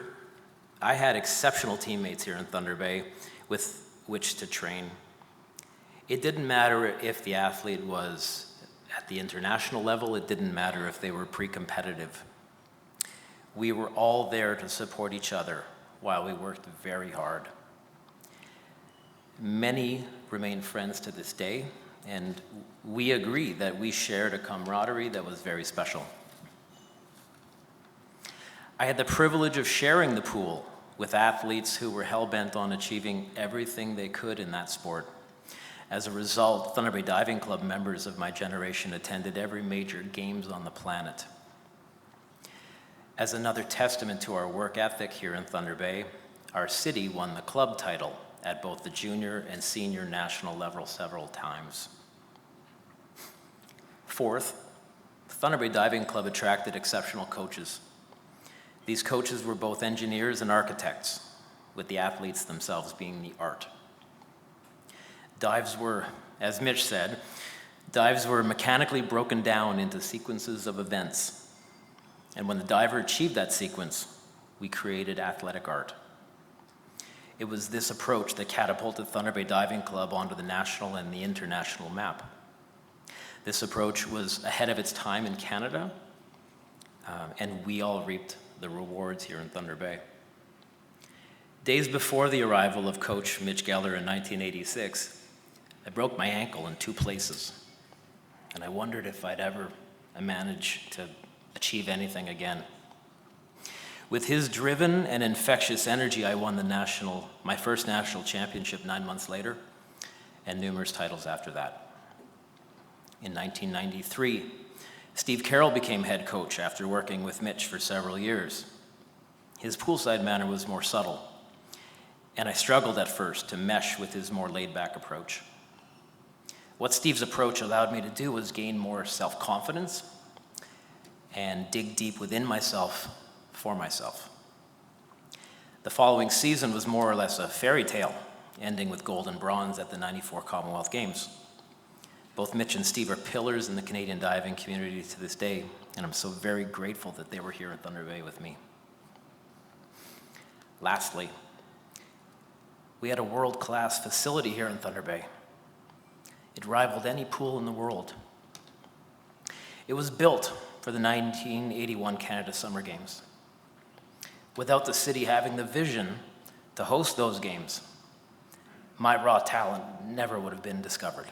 I had exceptional teammates here in Thunder Bay with which to train. It didn't matter if the athlete was at the international level, it didn't matter if they were pre-competitive. We were all there to support each other while we worked very hard. Many remain friends to this day, and we agree that we shared a camaraderie that was very special. I had the privilege of sharing the pool with athletes who were hell-bent on achieving everything they could in that sport. As a result, Thunder Bay Diving Club members of my generation attended every major games on the planet. As another testament to our work ethic here in Thunder Bay, our city won the club title at both the junior and senior national level several times. Fourth, Thunder Bay Diving Club attracted exceptional coaches. These coaches were both engineers and architects, with the athletes themselves being the art. Dives were, as Mitch said, dives were mechanically broken down into sequences of events. And when the diver achieved that sequence, we created athletic art. It was this approach that catapulted Thunder Bay Diving Club onto the national and the international map. This approach was ahead of its time in Canada, and we all reaped the rewards here in Thunder Bay. Days before the arrival of Coach Mitch Geller in 1986, I broke my ankle in 2 places, and I wondered if I'd ever manage to achieve anything again. With his driven and infectious energy, I won my first national championship 9 months later, and numerous titles after that. In 1993, Steve Carroll became head coach after working with Mitch for several years. His poolside manner was more subtle, and I struggled at first to mesh with his more laid-back approach. What Steve's approach allowed me to do was gain more self-confidence and dig deep within myself for myself. The following season was more or less a fairy tale, ending with gold and bronze at the '94 Commonwealth Games. Both Mitch and Steve are pillars in the Canadian diving community to this day, and I'm so very grateful that they were here in Thunder Bay with me. Lastly, we had a world-class facility here in Thunder Bay. It rivaled any pool in the world. It was built for the 1981 Canada Summer Games. Without the city having the vision to host those games, my raw talent never would have been discovered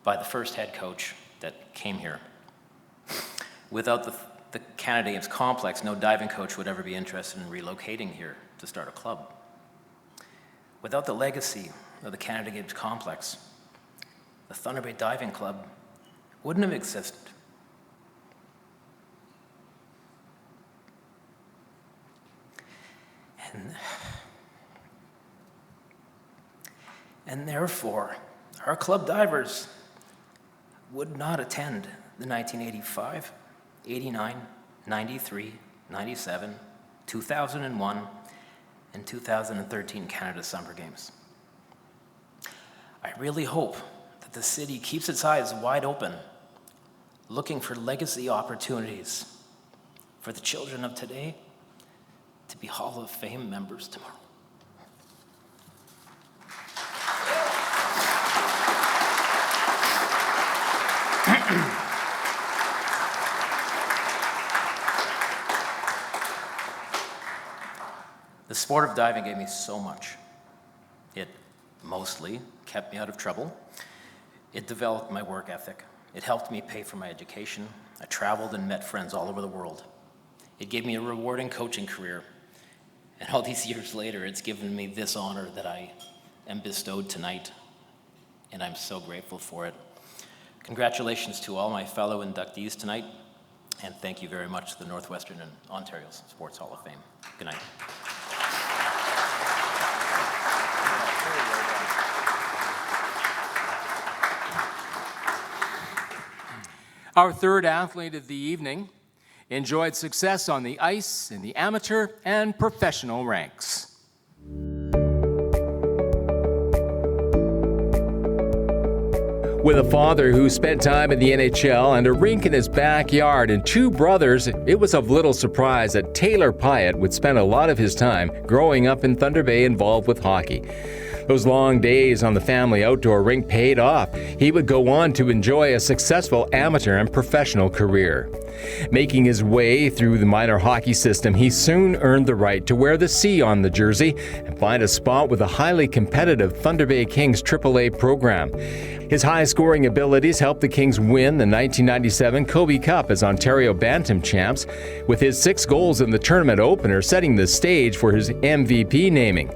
by the first head coach that came here. Without the Canada Games complex, no diving coach would ever be interested in relocating here to start a club. Without the legacy of the Canada Games complex, the Thunder Bay Diving Club wouldn't have existed. And therefore, our club divers would not attend the 1985, 89, 93, 97, 2001, and 2013 Canada Summer Games. I really hope that the city keeps its eyes wide open, looking for legacy opportunities for the children of today to be Hall of Fame members tomorrow. The sport of diving gave me so much. It mostly kept me out of trouble. It developed my work ethic. It helped me pay for my education. I traveled and met friends all over the world. It gave me a rewarding coaching career. And all these years later, it's given me this honor that I am bestowed tonight. And I'm so grateful for it. Congratulations to all my fellow inductees tonight. And thank you very much to the Northwestern and Ontario Sports Hall of Fame. Good night. Our third athlete of the evening enjoyed success on the ice in the amateur and professional ranks. With a father who spent time in the NHL and a rink in his backyard and 2 brothers, it was of little surprise that Taylor Pyatt would spend a lot of his time growing up in Thunder Bay involved with hockey. Those long days on the family outdoor rink paid off. He would go on to enjoy a successful amateur and professional career. Making his way through the minor hockey system, he soon earned the right to wear the C on the jersey and find a spot with the highly competitive Thunder Bay Kings AAA program. His high-scoring abilities helped the Kings win the 1997 Kobe Cup as Ontario Bantam champs, with his 6 goals in the tournament opener setting the stage for his MVP naming.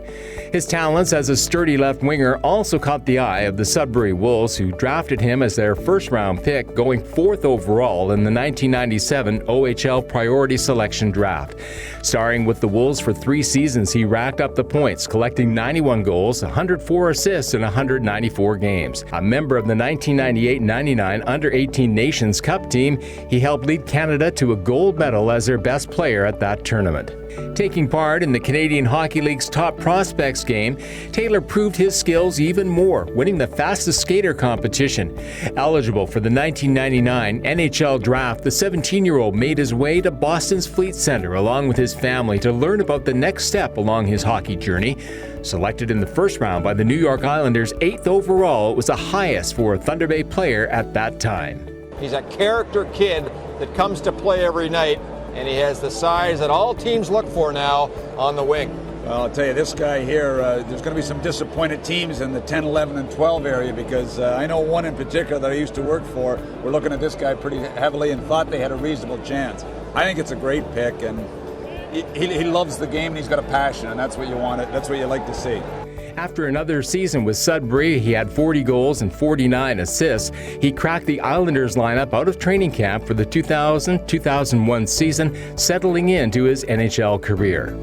His talents as a sturdy left winger also caught the eye of the Sudbury Wolves, who drafted him as their first-round pick, going 4th overall in the 1997 OHL Priority Selection Draft. Starring with the Wolves for 3 seasons, he racked up the points, collecting 91 goals, 104 assists in 194 games. A member of the 1998-99 Under-18 Nations Cup team, he helped lead Canada to a gold medal as their best player at that tournament. Taking part in the Canadian Hockey League's top prospects game, Taylor proved his skills even more, winning the fastest skater competition. Eligible for the 1999 NHL draft, the 17-year-old made his way to Boston's Fleet Center along with his family to learn about the next step along his hockey journey. Selected in the first round by the New York Islanders, 8th overall, it was the highest for a Thunder Bay player at that time. He's a character kid that comes to play every night, and he has the size that all teams look for now on the wing. Well, I'll tell you, this guy here, there's going to be some disappointed teams in the 10, 11, and 12 area because I know one in particular that I used to work for. We're looking at this guy pretty heavily and thought they had a reasonable chance. I think it's a great pick, and he loves the game and he's got a passion, and that's what you want. That's what you like to see. After another season with Sudbury, he had 40 goals and 49 assists. He cracked the Islanders lineup out of training camp for the 2000-2001 season, settling into his NHL career.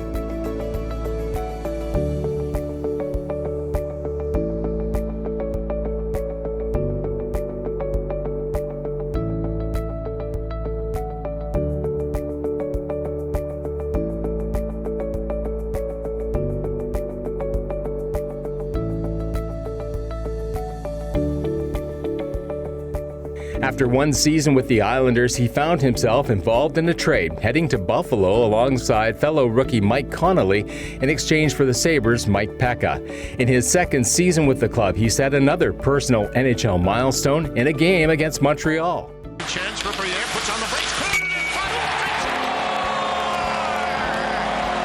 After one season with the Islanders, he found himself involved in a trade, heading to Buffalo alongside fellow rookie Mike Connolly in exchange for the Sabres' Mike Pekka. In his second season with the club, he set another personal NHL milestone in a game against Montreal. Chance for Briere, puts on the brakes, put it in front.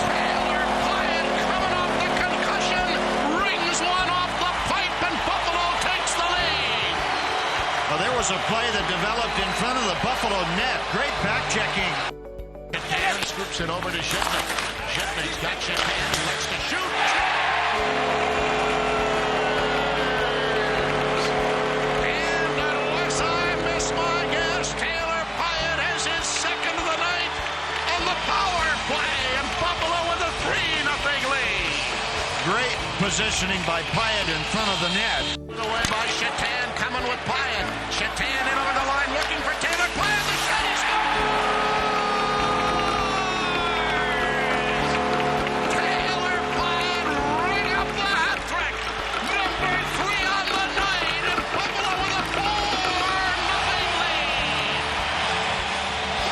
Taylor Pyatt coming off the concussion, rings one off the pipe, and Buffalo takes the lead. Well, there was a play that developed in front of the Buffalo net. Great back checking. Dan scoops it over to Shipman. Shipman's got Shipman. He looks to shoot. And unless I miss my guess, Taylor Pyatt has his second of the night on the power play, and Buffalo with a 3-0 lead. Great positioning by Pyatt in front of the net. Away by Shatan, coming with Pyatt. Shatan in over the line, looking for Taylor Pyatt. The shot is Taylor Pyatt ring up the hat trick. Number 3 on the night, and Buffalo with a 4-0 lead.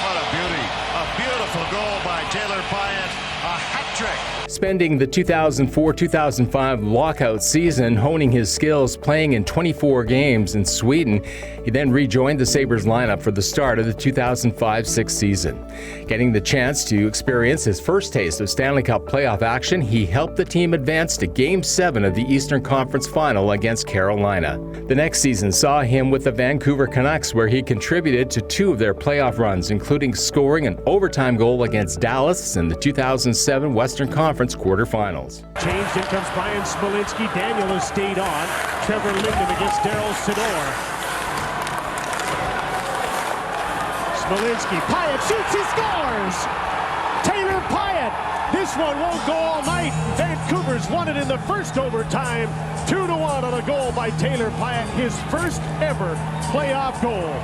What a beauty. A beautiful goal by Taylor Pyatt. A hat trick. Spending the 2004-2005 lockout season honing his skills playing in 24 games in Sweden, he then rejoined the Sabres lineup for the start of the 2005-06 season. Getting the chance to experience his first taste of Stanley Cup playoff action, he helped the team advance to Game 7 of the Eastern Conference Final against Carolina. The next season saw him with the Vancouver Canucks, where he contributed to 2 of their playoff runs, including scoring an overtime goal against Dallas in the 2007 Western Conference quarterfinals. Changed, in comes Brian Smolinski. Daniel has stayed on. Trevor Linden against Daryl Sidor. Smolinski, Pyatt shoots, he scores! Taylor Pyatt! This one won't go all night. Vancouver's won it in the first overtime. 2-1 on a goal by Taylor Pyatt, his first ever playoff goal.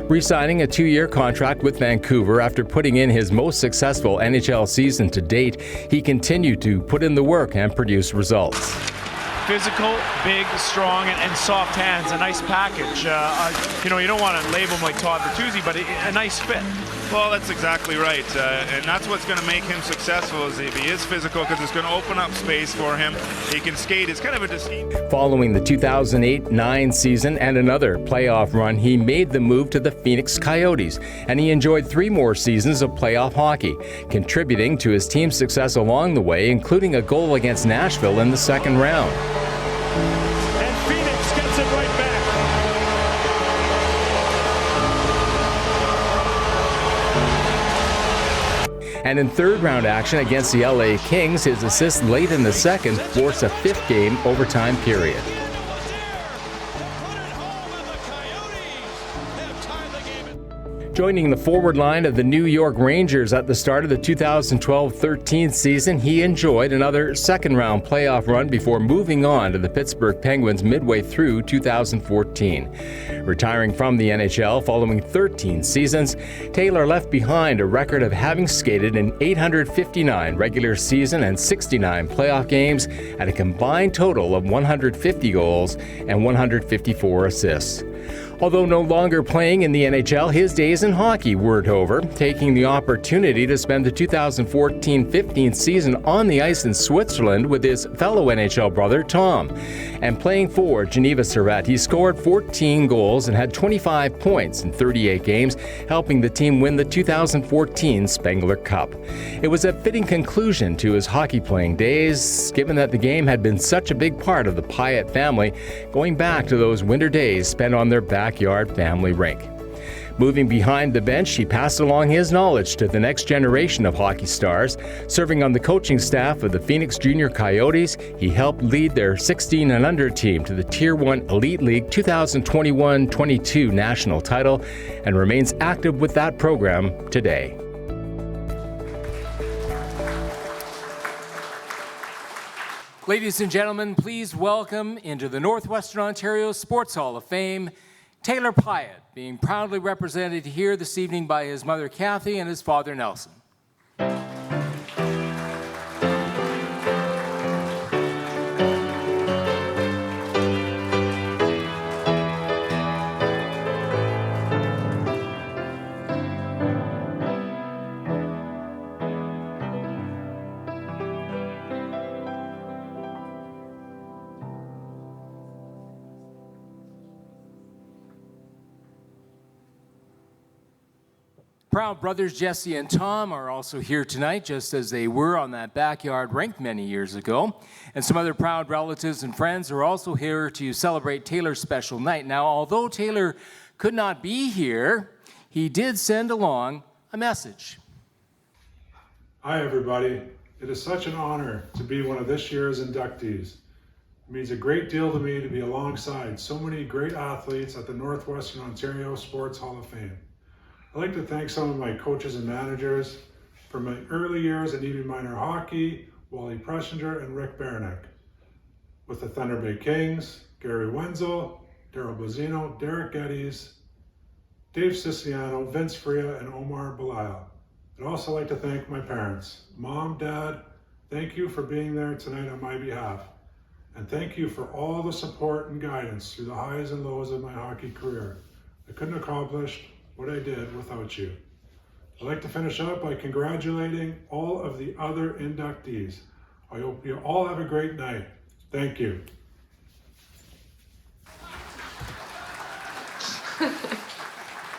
Re-signing a 2-year contract with Vancouver after putting in his most successful NHL season to date, he continued to put in the work and produce results. Physical, big, strong, and soft hands. A nice package. You don't want to label him like Todd Bertuzzi, but a nice fit. Well, that's exactly right. And that's what's going to make him successful is if he is physical, because it's going to open up space for him. He can skate. It's kind of a deceit. Following the 2008-09 season and another playoff run, he made the move to the Phoenix Coyotes, and he enjoyed 3 more seasons of playoff hockey, contributing to his team's success along the way, including a goal against Nashville in the second round. And Phoenix gets it right back. And in third-round action against the LA Kings, his assist late in the second forced a 5th-game overtime period. Joining the forward line of the New York Rangers at the start of the 2012-13 season, he enjoyed another second-round playoff run before moving on to the Pittsburgh Penguins midway through 2014. Retiring from the NHL following 13 seasons, Taylor left behind a record of having skated in 859 regular season and 69 playoff games at a combined total of 150 goals and 154 assists. Although no longer playing in the NHL, his days in hockey weren't over, taking the opportunity to spend the 2014-15 season on the ice in Switzerland with his fellow NHL brother, Tom. And playing for Geneva Servette, he scored 14 goals and had 25 points in 38 games, helping the team win the 2014 Spengler Cup. It was a fitting conclusion to his hockey playing days, given that the game had been such a big part of the Pyatt family, going back to those winter days spent on their backyard family rink. Moving behind the bench, he passed along his knowledge to the next generation of hockey stars. Serving on the coaching staff of the Phoenix Junior Coyotes, he helped lead their 16 and under team to the Tier 1 Elite League 2021-22 national title and remains active with that program today. Ladies and gentlemen, please welcome into the Northwestern Ontario Sports Hall of Fame, Taylor Pyatt, being proudly represented here this evening by his mother Kathy and his father Nelson. Proud brothers Jesse and Tom are also here tonight, just as they were on that backyard rink many years ago. And some other proud relatives and friends are also here to celebrate Taylor's special night. Now, although Taylor could not be here, he did send along a message. Hi, everybody. It is such an honor to be one of this year's inductees. It means a great deal to me to be alongside so many great athletes at the Northwestern Ontario Sports Hall of Fame. I'd like to thank some of my coaches and managers from my early years in Eby Minor Hockey, Wally Pressinger and Rick Baranek. With the Thunder Bay Kings, Gary Wenzel, Daryl Blazino, Derek Geddes, Dave Siciliano, Vince Freya, and Omar Belisle. I'd also like to thank my parents. Mom, Dad, thank you for being there tonight on my behalf. And thank you for all the support and guidance through the highs and lows of my hockey career. I couldn't accomplish what I did without you. I'd like to finish up by congratulating all of the other inductees. I hope you all have a great night. Thank you.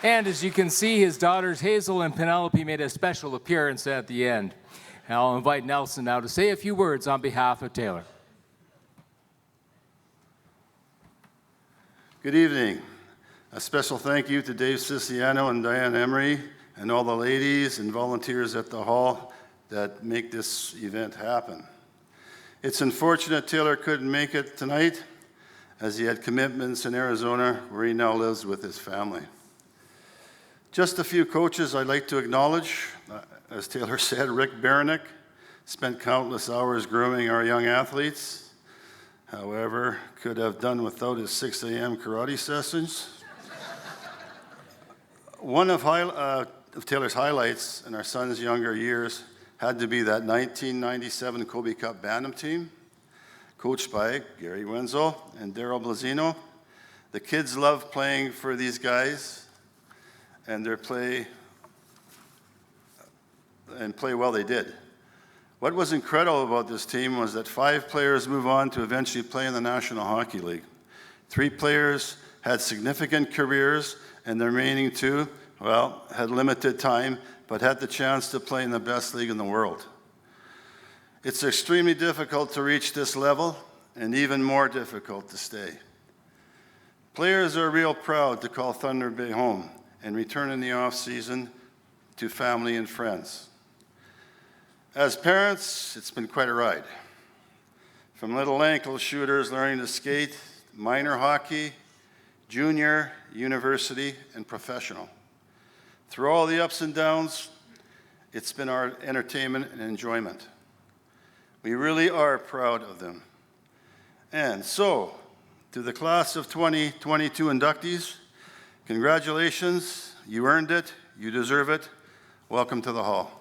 And as you can see, his daughters Hazel and Penelope made a special appearance at the end. And I'll invite Nelson now to say a few words on behalf of Taylor. Good evening. A special thank you to Dave Siciliano and Diane Emery and all the ladies and volunteers at the hall that make this event happen. It's unfortunate Taylor couldn't make it tonight as he had commitments in Arizona where he now lives with his family. Just a few coaches I'd like to acknowledge. As Taylor said, Rick Baranek spent countless hours grooming our young athletes. However, could have done without his 6 a.m. karate sessions. One of Taylor's highlights in our son's younger years had to be that 1997 Kobe Cup Bantam team, coached by Gary Wenzel and Daryl Blazino. The kids loved playing for these guys, and play well they did. What was incredible about this team was that 5 players move on to eventually play in the National Hockey League. 3 players had significant careers, and the remaining 2, well, had limited time, but had the chance to play in the best league in the world. It's extremely difficult to reach this level, and even more difficult to stay. Players are real proud to call Thunder Bay home and return in the off-season to family and friends. As parents, it's been quite a ride. From little ankle shooters learning to skate, minor hockey, junior, university, and professional. Through all the ups and downs, it's been our entertainment and enjoyment. We really are proud of them. And so, to the class of 2022 inductees, congratulations, you earned it, you deserve it. Welcome to the Hall.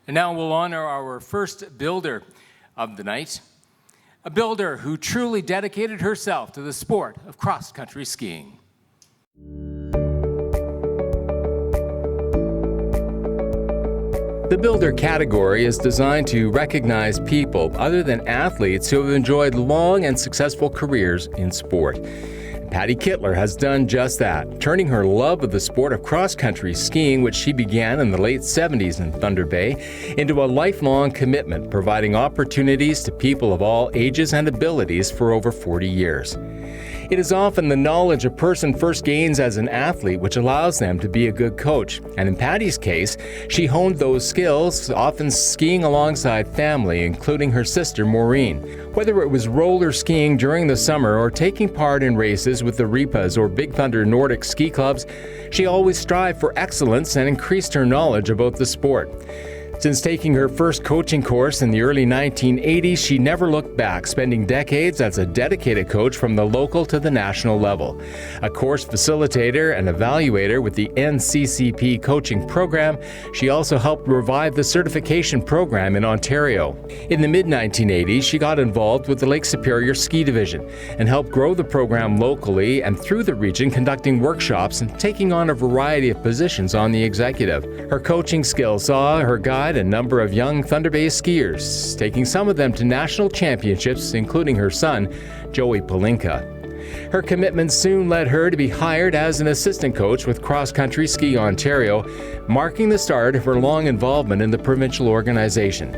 And now we'll honor our first builder of the night, a builder who truly dedicated herself to the sport of cross-country skiing. The builder category is designed to recognize people other than athletes who have enjoyed long and successful careers in sport. Patty Kittler has done just that, turning her love of the sport of cross-country skiing, which she began in the late 70s in Thunder Bay, into a lifelong commitment, providing opportunities to people of all ages and abilities for over 40 years. It is often the knowledge a person first gains as an athlete which allows them to be a good coach. And in Patty's case, she honed those skills, often skiing alongside family, including her sister Maureen. Whether it was roller skiing during the summer or taking part in races with the REPAs or Big Thunder Nordic ski clubs, she always strived for excellence and increased her knowledge about the sport. Since taking her first coaching course in the early 1980s, she never looked back, spending decades as a dedicated coach from the local to the national level. A course facilitator and evaluator with the NCCP coaching program, she also helped revive the certification program in Ontario. In the mid-1980s, she got involved with the Lake Superior Ski Division and helped grow the program locally and through the region, conducting workshops and taking on a variety of positions on the executive. Her coaching skills saw her guide a number of young Thunder Bay skiers, taking some of them to national championships, including her son, Joey Palinka. Her commitment soon led her to be hired as an assistant coach with Cross Country Ski Ontario, marking the start of her long involvement in the provincial organization.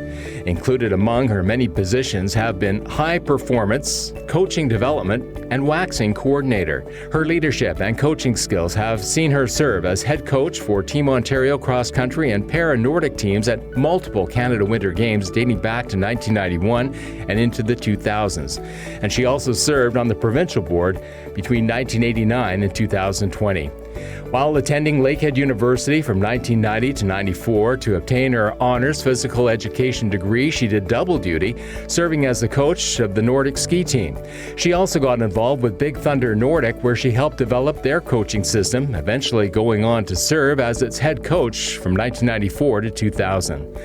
Included among her many positions have been high performance, coaching development, and waxing coordinator. Her leadership and coaching skills have seen her serve as head coach for Team Ontario Cross Country and Para-Nordic teams at multiple Canada Winter Games dating back to 1991 and into the 2000s. And she also served on the provincial board between 1989 and 2020. While attending Lakehead University from 1990 to 94 to obtain her honors physical education degree, she did double duty, serving as the coach of the Nordic ski team. She also got involved with Big Thunder Nordic, where she helped develop their coaching system, eventually going on to serve as its head coach from 1994 to 2000.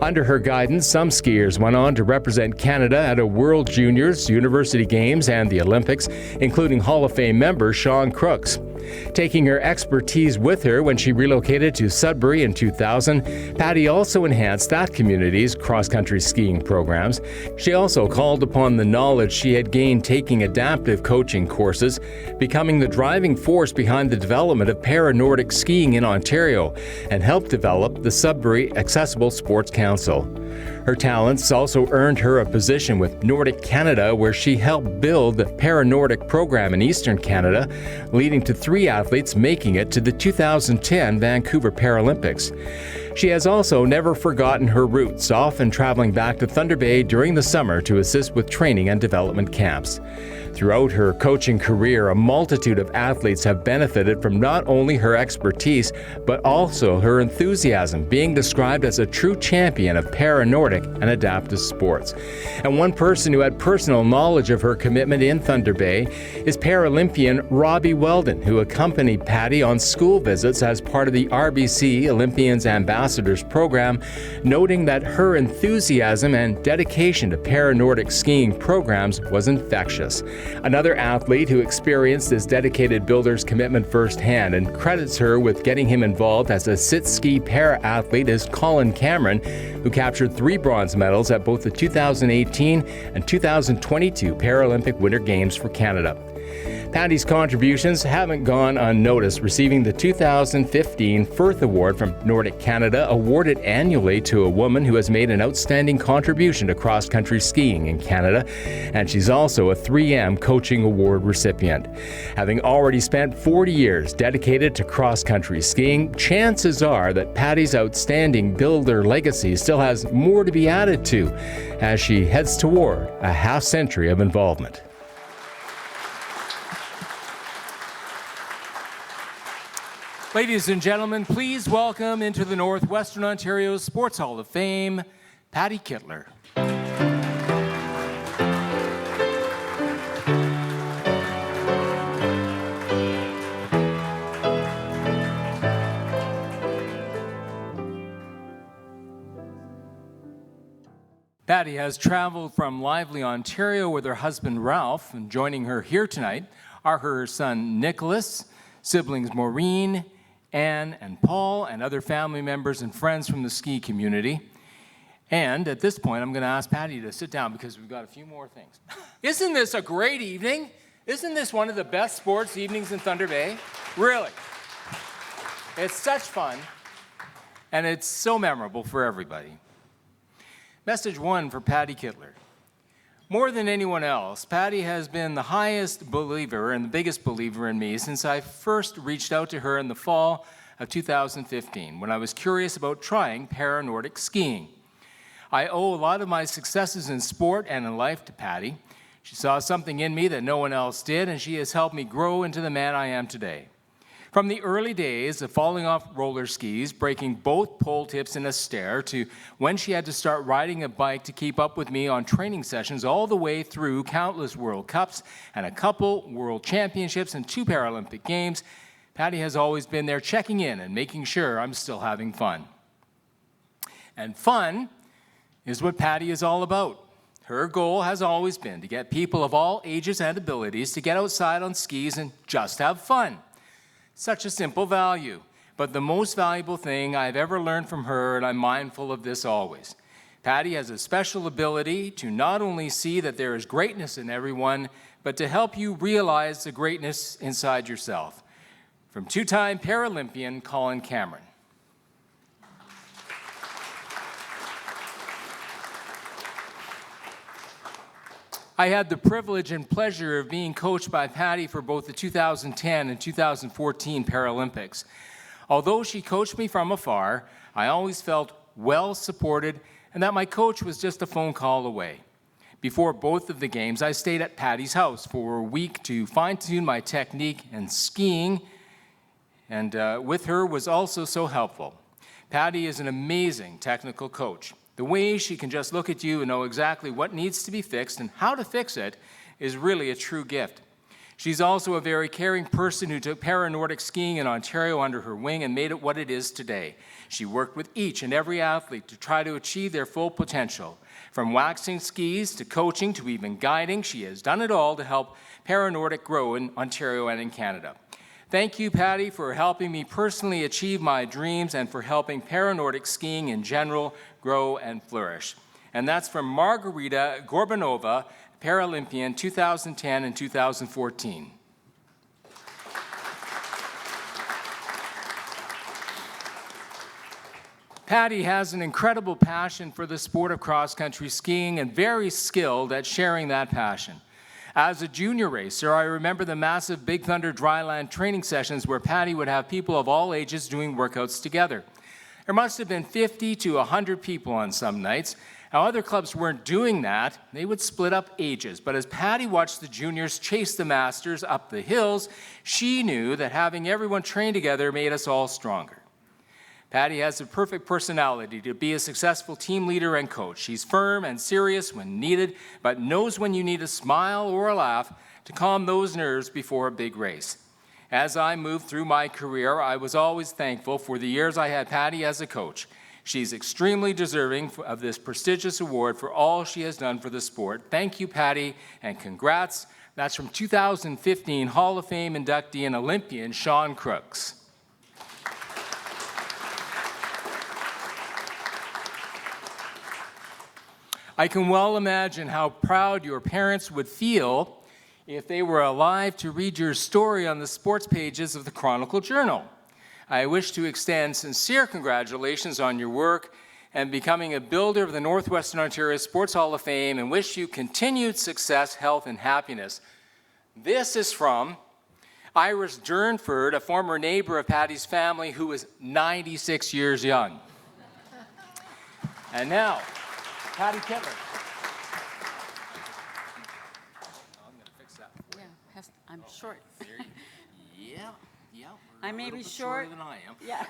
Under her guidance, some skiers went on to represent Canada at a World Juniors, University Games, and the Olympics, including Hall of Fame member Sean Crooks. Taking her expertise with her when she relocated to Sudbury in 2000, Patty also enhanced that community's cross-country skiing programs. She also called upon the knowledge she had gained taking adaptive coaching courses, becoming the driving force behind the development of Para-Nordic skiing in Ontario, and helped develop the Sudbury Accessible Sports Council. Her talents also earned her a position with Nordic Canada, where she helped build the Para-Nordic program in Eastern Canada, leading to 3 athletes making it to the 2010 Vancouver Paralympics. She has also never forgotten her roots, often traveling back to Thunder Bay during the summer to assist with training and development camps. Throughout her coaching career, a multitude of athletes have benefited from not only her expertise, but also her enthusiasm, being described as a true champion of para-Nordic and adaptive sports. And one person who had personal knowledge of her commitment in Thunder Bay is Paralympian Robbie Weldon, who accompanied Patty on school visits as part of the RBC Olympians Ambassadors program, noting that her enthusiasm and dedication to para-Nordic skiing programs was infectious. Another athlete who experienced this dedicated builder's commitment firsthand and credits her with getting him involved as a sit-ski para-athlete is Colin Cameron, who captured 3 bronze medals at both the 2018 and 2022 Paralympic Winter Games for Canada. Patty's contributions haven't gone unnoticed, receiving the 2015 Firth Award from Nordic Canada, awarded annually to a woman who has made an outstanding contribution to cross-country skiing in Canada, and she's also a 3M Coaching Award recipient. Having already spent 40 years dedicated to cross-country skiing, chances are that Patty's outstanding builder legacy still has more to be added to as she heads toward a half-century of involvement. Ladies and gentlemen, please welcome into the Northwestern Ontario Sports Hall of Fame, Patty Kittler. Patty has traveled from lively Ontario with her husband Ralph, and joining her here tonight are her son Nicholas, siblings Maureen, Anne, and Paul, and other family members and friends from the ski community. And at this point, I'm going to ask Patty to sit down because we've got a few more things. Isn't this a great evening? Isn't this one of the best sports evenings in Thunder Bay? Really. It's such fun, and it's so memorable for everybody. Message 1 for Patty Kittler. More than anyone else, Patty has been the highest believer and the biggest believer in me since I first reached out to her in the fall of 2015 when I was curious about trying para-Nordic skiing. I owe a lot of my successes in sport and in life to Patty. She saw something in me that no one else did, and she has helped me grow into the man I am today. From the early days of falling off roller skis, breaking both pole tips in a stair, to when she had to start riding a bike to keep up with me on training sessions, all the way through countless World Cups and a couple World Championships and 2 Paralympic Games, Patty has always been there checking in and making sure I'm still having fun. And fun is what Patty is all about. Her goal has always been to get people of all ages and abilities to get outside on skis and just have fun. Such a simple value, but the most valuable thing I've ever learned from her, and I'm mindful of this always. Patty has a special ability to not only see that there is greatness in everyone, but to help you realize the greatness inside yourself. From 2-time Paralympian Colin Cameron. I had the privilege and pleasure of being coached by Patty for both the 2010 and 2014 Paralympics. Although she coached me from afar, I always felt well supported and that my coach was just a phone call away. Before both of the games, I stayed at Patty's house for a week to fine-tune my technique and skiing, and with her was also so helpful. Patty is an amazing technical coach. The way she can just look at you and know exactly what needs to be fixed and how to fix it is really a true gift. She's also a very caring person who took para-Nordic skiing in Ontario under her wing and made it what it is today. She worked with each and every athlete to try to achieve their full potential. From waxing skis to coaching to even guiding, she has done it all to help para-Nordic grow in Ontario and in Canada. Thank you, Patty, for helping me personally achieve my dreams and for helping para-Nordic skiing in general grow and flourish. And that's from Margarita Gorbanova, Paralympian 2010 and 2014. Patty has an incredible passion for the sport of cross-country skiing and very skilled at sharing that passion. As a junior racer, I remember the massive Big Thunder dryland training sessions where Patty would have people of all ages doing workouts together. There must have been 50 to 100 people on some nights. Now, other clubs weren't doing that. They would split up ages. But as Patty watched the juniors chase the masters up the hills, she knew that having everyone train together made us all stronger. Patty has the perfect personality to be a successful team leader and coach. She's firm and serious when needed, but knows when you need a smile or a laugh to calm those nerves before a big race. As I moved through my career, I was always thankful for the years I had Patty as a coach. She's extremely deserving of this prestigious award for all she has done for the sport. Thank you, Patty, and congrats. That's from 2015 Hall of Fame inductee and Olympian Sean Crooks. I can well imagine how proud your parents would feel if they were alive to read your story on the sports pages of the Chronicle Journal. I wish to extend sincere congratulations on your work and becoming a builder of the Northwestern Ontario Sports Hall of Fame, and wish you continued success, health, and happiness. This is from Iris Durnford, a former neighbor of Patty's family who is 96 years young. And now, Patty Kittler. I'm going to fix that for you. I'm short. Yeah. I may be short. Shorter than I am. Yeah,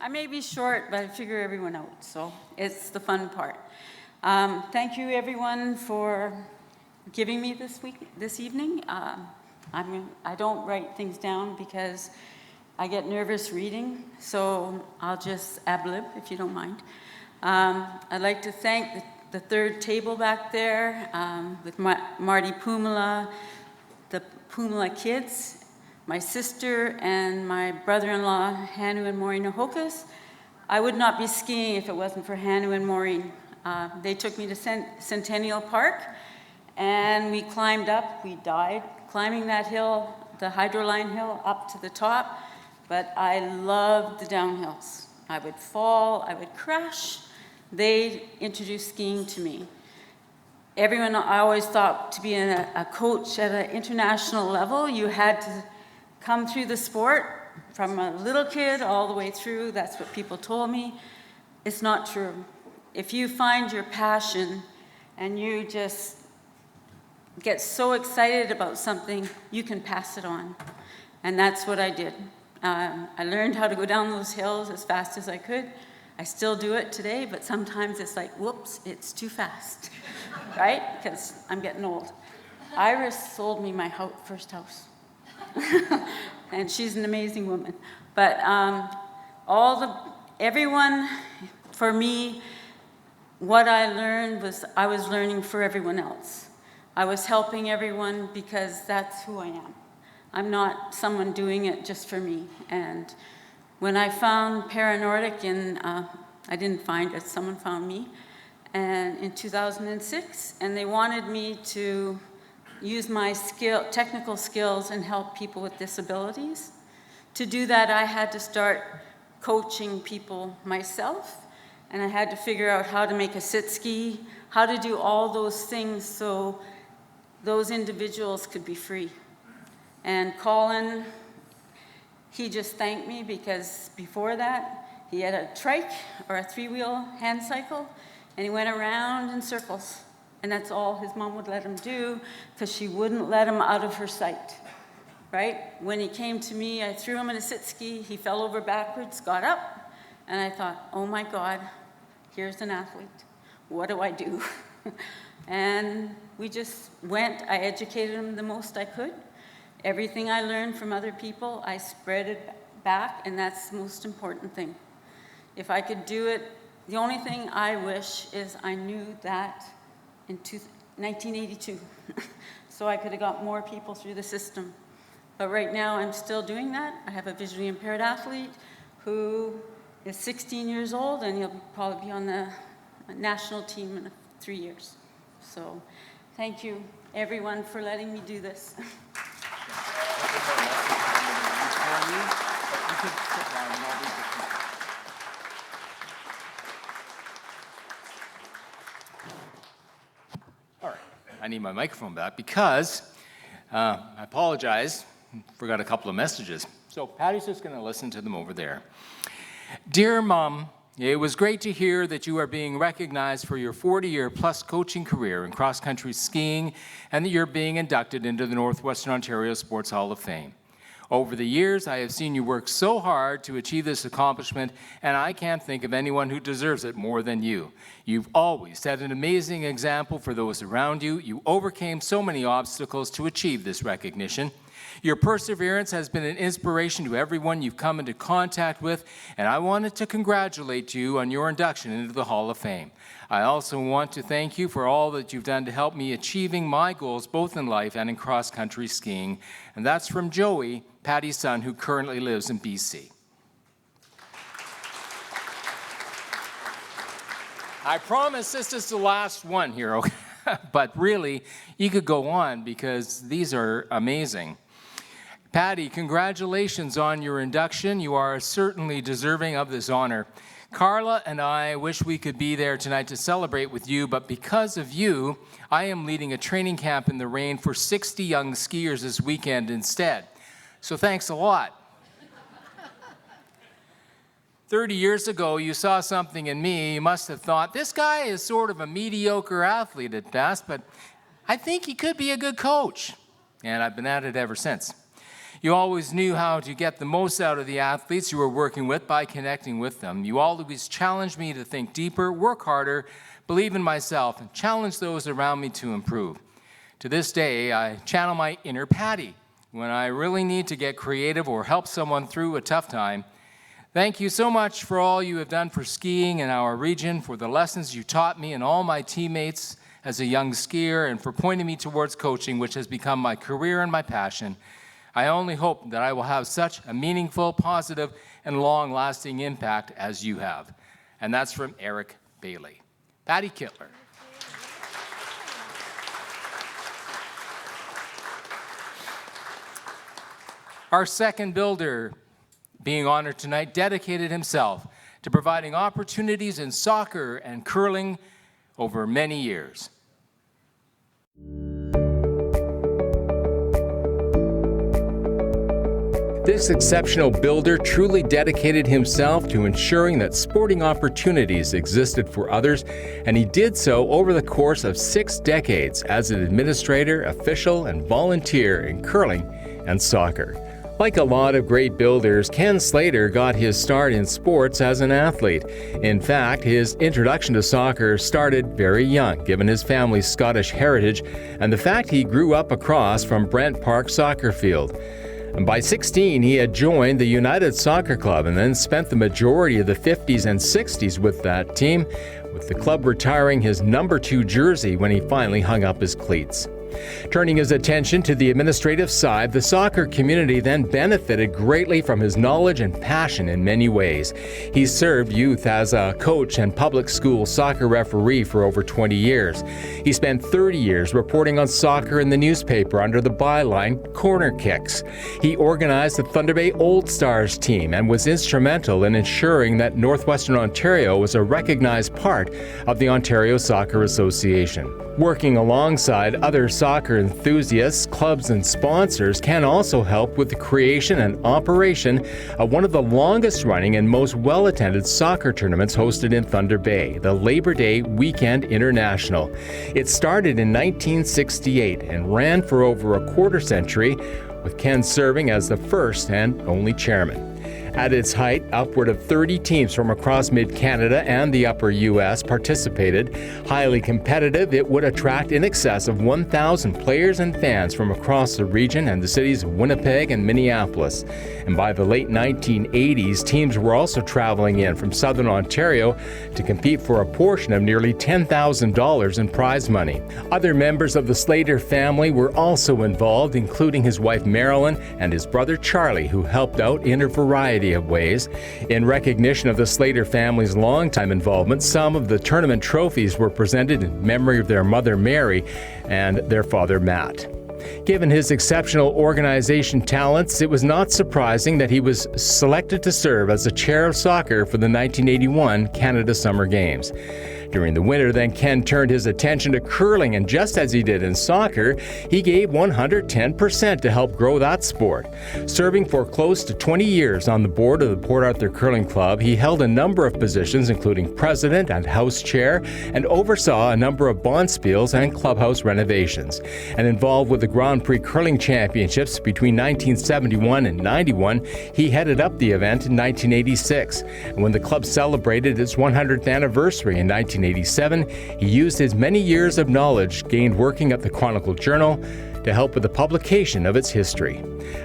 I may be short, but I figure everyone out, so it's the fun part. Thank you, everyone, for giving me this evening. I don't write things down because I get nervous reading, so I'll just ad-lib, if you don't mind. I'd like to thank the third table back there with Marty Pumala, the Pumala kids, my sister, and my brother-in-law, Hanu and Maureen Ahokas. I would not be skiing if it wasn't for Hanu and Maureen. They took me to Centennial Park, and we climbed up. We died climbing that hill, the Hydroline Hill, up to the top, but I loved the downhills. I would fall, I would crash. They introduced skiing to me. Everyone, I always thought to be a coach at an international level, you had to come through the sport from a little kid all the way through. That's what people told me. It's not true. If you find your passion and you just get so excited about something, you can pass it on. And that's what I did. I learned how to go down those hills as fast as I could. I still do it today, but sometimes it's like, whoops, it's too fast, right? Because I'm getting old. Iris sold me my first house. And she's an amazing woman. But everyone, for me, what I learned was I was learning for everyone else. I was helping everyone because that's who I am. I'm not someone doing it just for me. And when I found Paranordic I didn't find it, someone found me, and in 2006, and they wanted me to use my technical skills and help people with disabilities. To do that, I had to start coaching people myself, and I had to figure out how to make a sit ski, how to do all those things so those individuals could be free. And Colin, he just thanked me because before that, he had a trike or a three-wheel hand cycle, and he went around in circles. And that's all his mom would let him do because she wouldn't let him out of her sight, right? When he came to me, I threw him in a sit ski. He fell over backwards, got up, and I thought, oh my God, here's an athlete. What do I do? And we just went. I educated him the most I could. Everything I learned from other people, I spread it back, and that's the most important thing. If I could do it, the only thing I wish is I knew that in 1982, so I could have got more people through the system. But right now, I'm still doing that. I have a visually impaired athlete who is 16 years old, and he'll probably be on the national team in 3 years. So thank you, everyone, for letting me do this. All right, I need my microphone back because I apologize, forgot a couple of messages. So Patty's just going to listen to them over there. Dear Mom, it was great to hear that you are being recognized for your 40-year-plus coaching career in cross-country skiing and that you're being inducted into the Northwestern Ontario Sports Hall of Fame. Over the years, I have seen you work so hard to achieve this accomplishment, and I can't think of anyone who deserves it more than you. You've always set an amazing example for those around you. You overcame so many obstacles to achieve this recognition. Your perseverance has been an inspiration to everyone you've come into contact with, and I wanted to congratulate you on your induction into the Hall of Fame. I also want to thank you for all that you've done to help me achieving my goals both in life and in cross-country skiing. And that's from Joey, Patty's son, who currently lives in BC. I promise this is the last one here, okay? But really, you could go on because these are amazing. Patty, congratulations on your induction. You are certainly deserving of this honor. Carla and I wish we could be there tonight to celebrate with you, but because of you, I am leading a training camp in the rain for 60 young skiers this weekend instead. So thanks a lot. 30 years ago, you saw something in me. You must have thought, this guy is sort of a mediocre athlete at best, but I think he could be a good coach. And I've been at it ever since. You always knew how to get the most out of the athletes you were working with by connecting with them. You always challenged me to think deeper, work harder, believe in myself, and challenge those around me to improve. To this day, I channel my inner Patty when I really need to get creative or help someone through a tough time. Thank you so much for all you have done for skiing in our region, for the lessons you taught me and all my teammates as a young skier, and for pointing me towards coaching, which has become my career and my passion. I only hope that I will have such a meaningful, positive, and long-lasting impact as you have. And that's from Eric Bailey. Patty Kittler. Our second builder being honored tonight dedicated himself to providing opportunities in soccer and curling over many years. This exceptional builder truly dedicated himself to ensuring that sporting opportunities existed for others, and he did so over the course of 6 decades as an administrator, official, and volunteer in curling and soccer. Like a lot of great builders, Ken Slater got his start in sports as an athlete. In fact, his introduction to soccer started very young, given his family's Scottish heritage and the fact he grew up across from Brent Park Soccer Field. And by 16, he had joined the United Soccer Club and then spent the majority of the 50s and 60s with that team, with the club retiring his number 2 jersey when he finally hung up his cleats. Turning his attention to the administrative side, the soccer community then benefited greatly from his knowledge and passion in many ways. He served youth as a coach and public school soccer referee for over 20 years. He spent 30 years reporting on soccer in the newspaper under the byline Corner Kicks. He organized the Thunder Bay Old Stars team and was instrumental in ensuring that Northwestern Ontario was a recognized part of the Ontario Soccer Association. Working alongside other soccer enthusiasts, clubs, and sponsors can also help with the creation and operation of one of the longest-running and most well-attended soccer tournaments hosted in Thunder Bay, the Labor Day Weekend International. It started in 1968 and ran for over a quarter century, with Ken serving as the first and only chairman. At its height, upward of 30 teams from across mid-Canada and the upper U.S. participated. Highly competitive, it would attract in excess of 1,000 players and fans from across the region and the cities of Winnipeg and Minneapolis. And by the late 1980s, teams were also traveling in from southern Ontario to compete for a portion of nearly $10,000 in prize money. Other members of the Slater family were also involved, including his wife Marilyn and his brother Charlie, who helped out in a variety of ways. In recognition of the Slater family's longtime involvement, some of the tournament trophies were presented in memory of their mother Mary and their father Matt. Given his exceptional organization talents, it was not surprising that he was selected to serve as the chair of soccer for the 1981 Canada Summer Games. During the winter, then, Ken turned his attention to curling, and just as he did in soccer, he gave 110% to help grow that sport. Serving for close to 20 years on the board of the Port Arthur Curling Club, he held a number of positions, including president and house chair, and oversaw a number of bonspiels and clubhouse renovations. And involved with the Grand Prix Curling Championships between 1971 and 91, he headed up the event in 1986. And when the club celebrated its 100th anniversary in 1987, he used his many years of knowledge gained working at the Chronicle Journal to help with the publication of its history.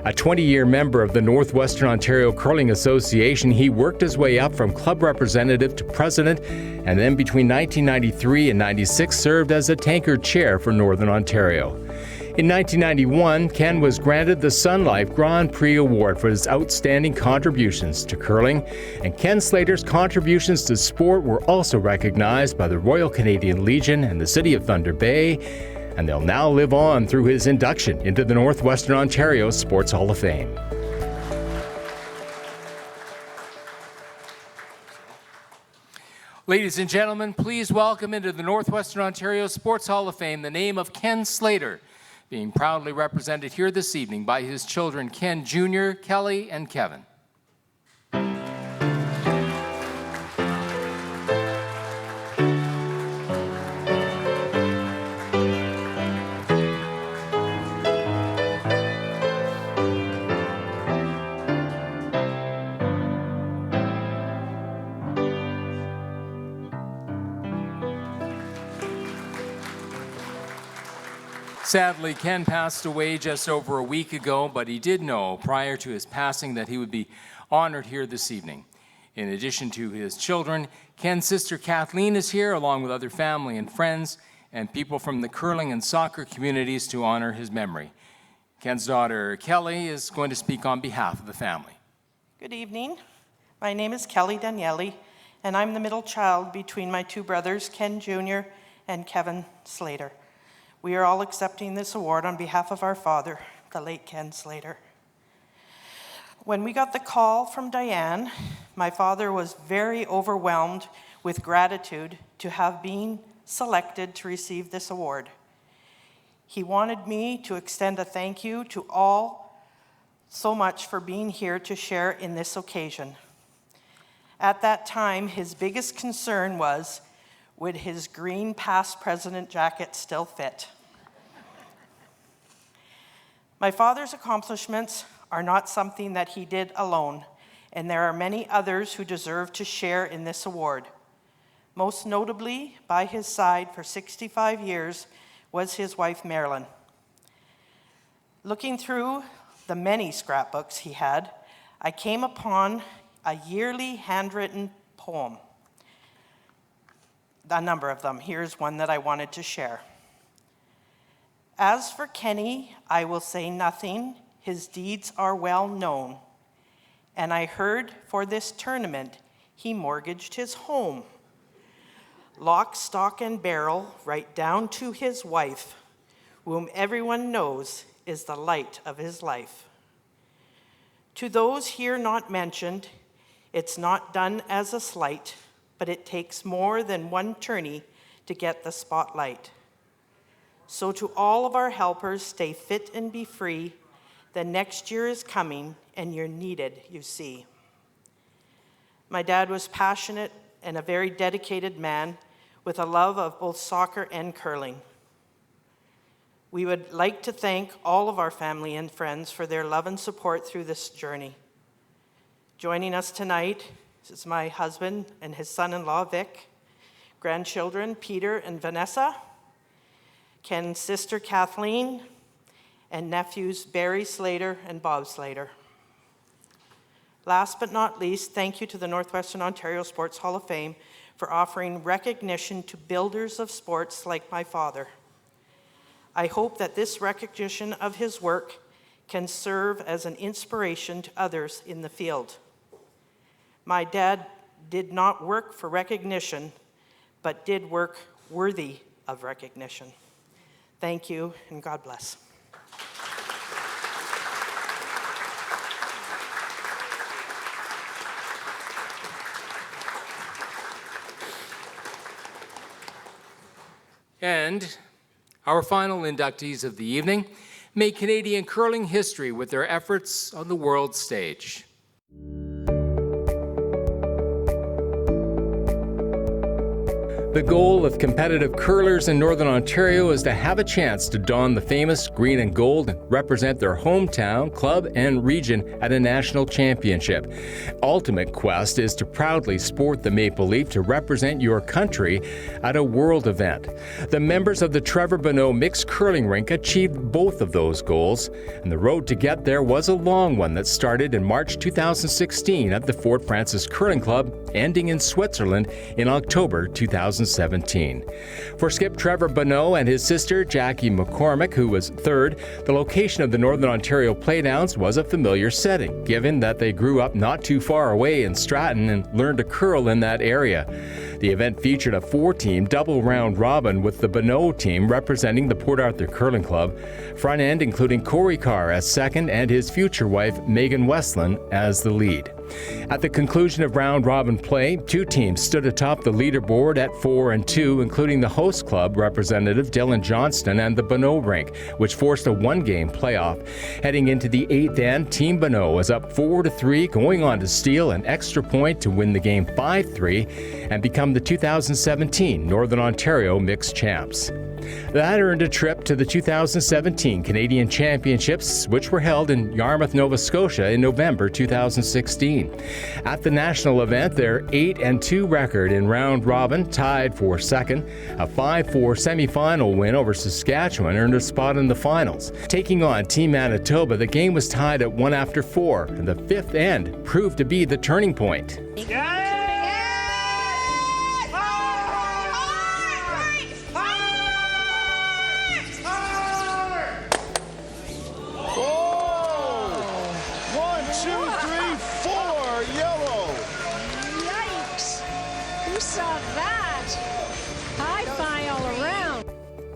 A 20-year member of the Northwestern Ontario Curling Association, he worked his way up from club representative to president, and then between 1993 and 96 served as a tankard chair for Northern Ontario. In 1991, Ken was granted the Sun Life Grand Prix Award for his outstanding contributions to curling, and Ken Slater's contributions to sport were also recognized by the Royal Canadian Legion and the City of Thunder Bay, and they'll now live on through his induction into the Northwestern Ontario Sports Hall of Fame. Ladies and gentlemen, please welcome into the Northwestern Ontario Sports Hall of Fame the name of Ken Slater, being proudly represented here this evening by his children Ken Jr., Kelly, and Kevin. Sadly, Ken passed away just over a week ago, but he did know prior to his passing that he would be honored here this evening. In addition to his children, Ken's sister Kathleen is here, along with other family and friends and people from the curling and soccer communities to honor his memory. Ken's daughter Kelly is going to speak on behalf of the family. Good evening. My name is Kelly Daniele, and I'm the middle child between my two brothers, Ken Jr. and Kevin Slater. We are all accepting this award on behalf of our father, the late Ken Slater. When we got the call from Diane, my father was very overwhelmed with gratitude to have been selected to receive this award. He wanted me to extend a thank you to all so much for being here to share in this occasion. At that time, his biggest concern was, would his green past president jacket still fit? My father's accomplishments are not something that he did alone, and there are many others who deserve to share in this award. Most notably, by his side for 65 years was his wife, Marilyn. Looking through the many scrapbooks he had, I came upon a yearly handwritten poem. A number of them. Here's one that I wanted to share. As for Kenny, I will say nothing. His deeds are well known. And I heard for this tournament, he mortgaged his home. Lock, stock, and barrel, right down to his wife, whom everyone knows is the light of his life. To those here not mentioned, it's not done as a slight, but it takes more than one tourney to get the spotlight. So to all of our helpers, stay fit and be free. The next year is coming, and you're needed, you see. My dad was passionate and a very dedicated man with a love of both soccer and curling. We would like to thank all of our family and friends for their love and support through this journey. Joining us tonight is my husband and his son-in-law, Vic, grandchildren, Peter and Vanessa, Ken's sister, Kathleen, and nephews, Barry Slater and Bob Slater. Last but not least, thank you to the Northwestern Ontario Sports Hall of Fame for offering recognition to builders of sports like my father. I hope that this recognition of his work can serve as an inspiration to others in the field. My dad did not work for recognition, but did work worthy of recognition. Thank you, and God bless. And our final inductees of the evening make Canadian curling history with their efforts on the world stage. The goal of competitive curlers in Northern Ontario is to have a chance to don the famous green and gold and represent their hometown, club, and region at a national championship. Ultimate quest is to proudly sport the maple leaf to represent your country at a world event. The members of the Trevor Bonneau Mixed Curling Rink achieved both of those goals, and the road to get there was a long one that started in March 2016 at the Fort Francis Curling Club, ending in Switzerland in October 2016. 2017. For skip Trevor Bonneau and his sister Jackie McCormick, who was third, the location of the Northern Ontario Playdowns was a familiar setting, given that they grew up not too far away in Stratton and learned to curl in that area. The event featured a 4-team double round robin with the Bonneau team representing the Port Arthur Curling Club, front end including Corey Carr as second and his future wife Megan Westland as the lead. At the conclusion of round robin play, 2 teams stood atop the leaderboard at 4 and 2, including the host club representative Dylan Johnston and the Bonneau rink, which forced a 1-game playoff. Heading into the 8th end, Team Bonneau was up 4-3, going on to steal an extra point to win the game 5-3 and become the 2017 Northern Ontario Mixed Champs. That earned a trip to the 2017 Canadian Championships, which were held in Yarmouth, Nova Scotia in November 2016. At the national event, their 8-2 record in round robin tied for second. A 5-4 semi-final win over Saskatchewan earned a spot in the finals. Taking on Team Manitoba, the game was tied at 1 after 4, and the 5th end proved to be the turning point.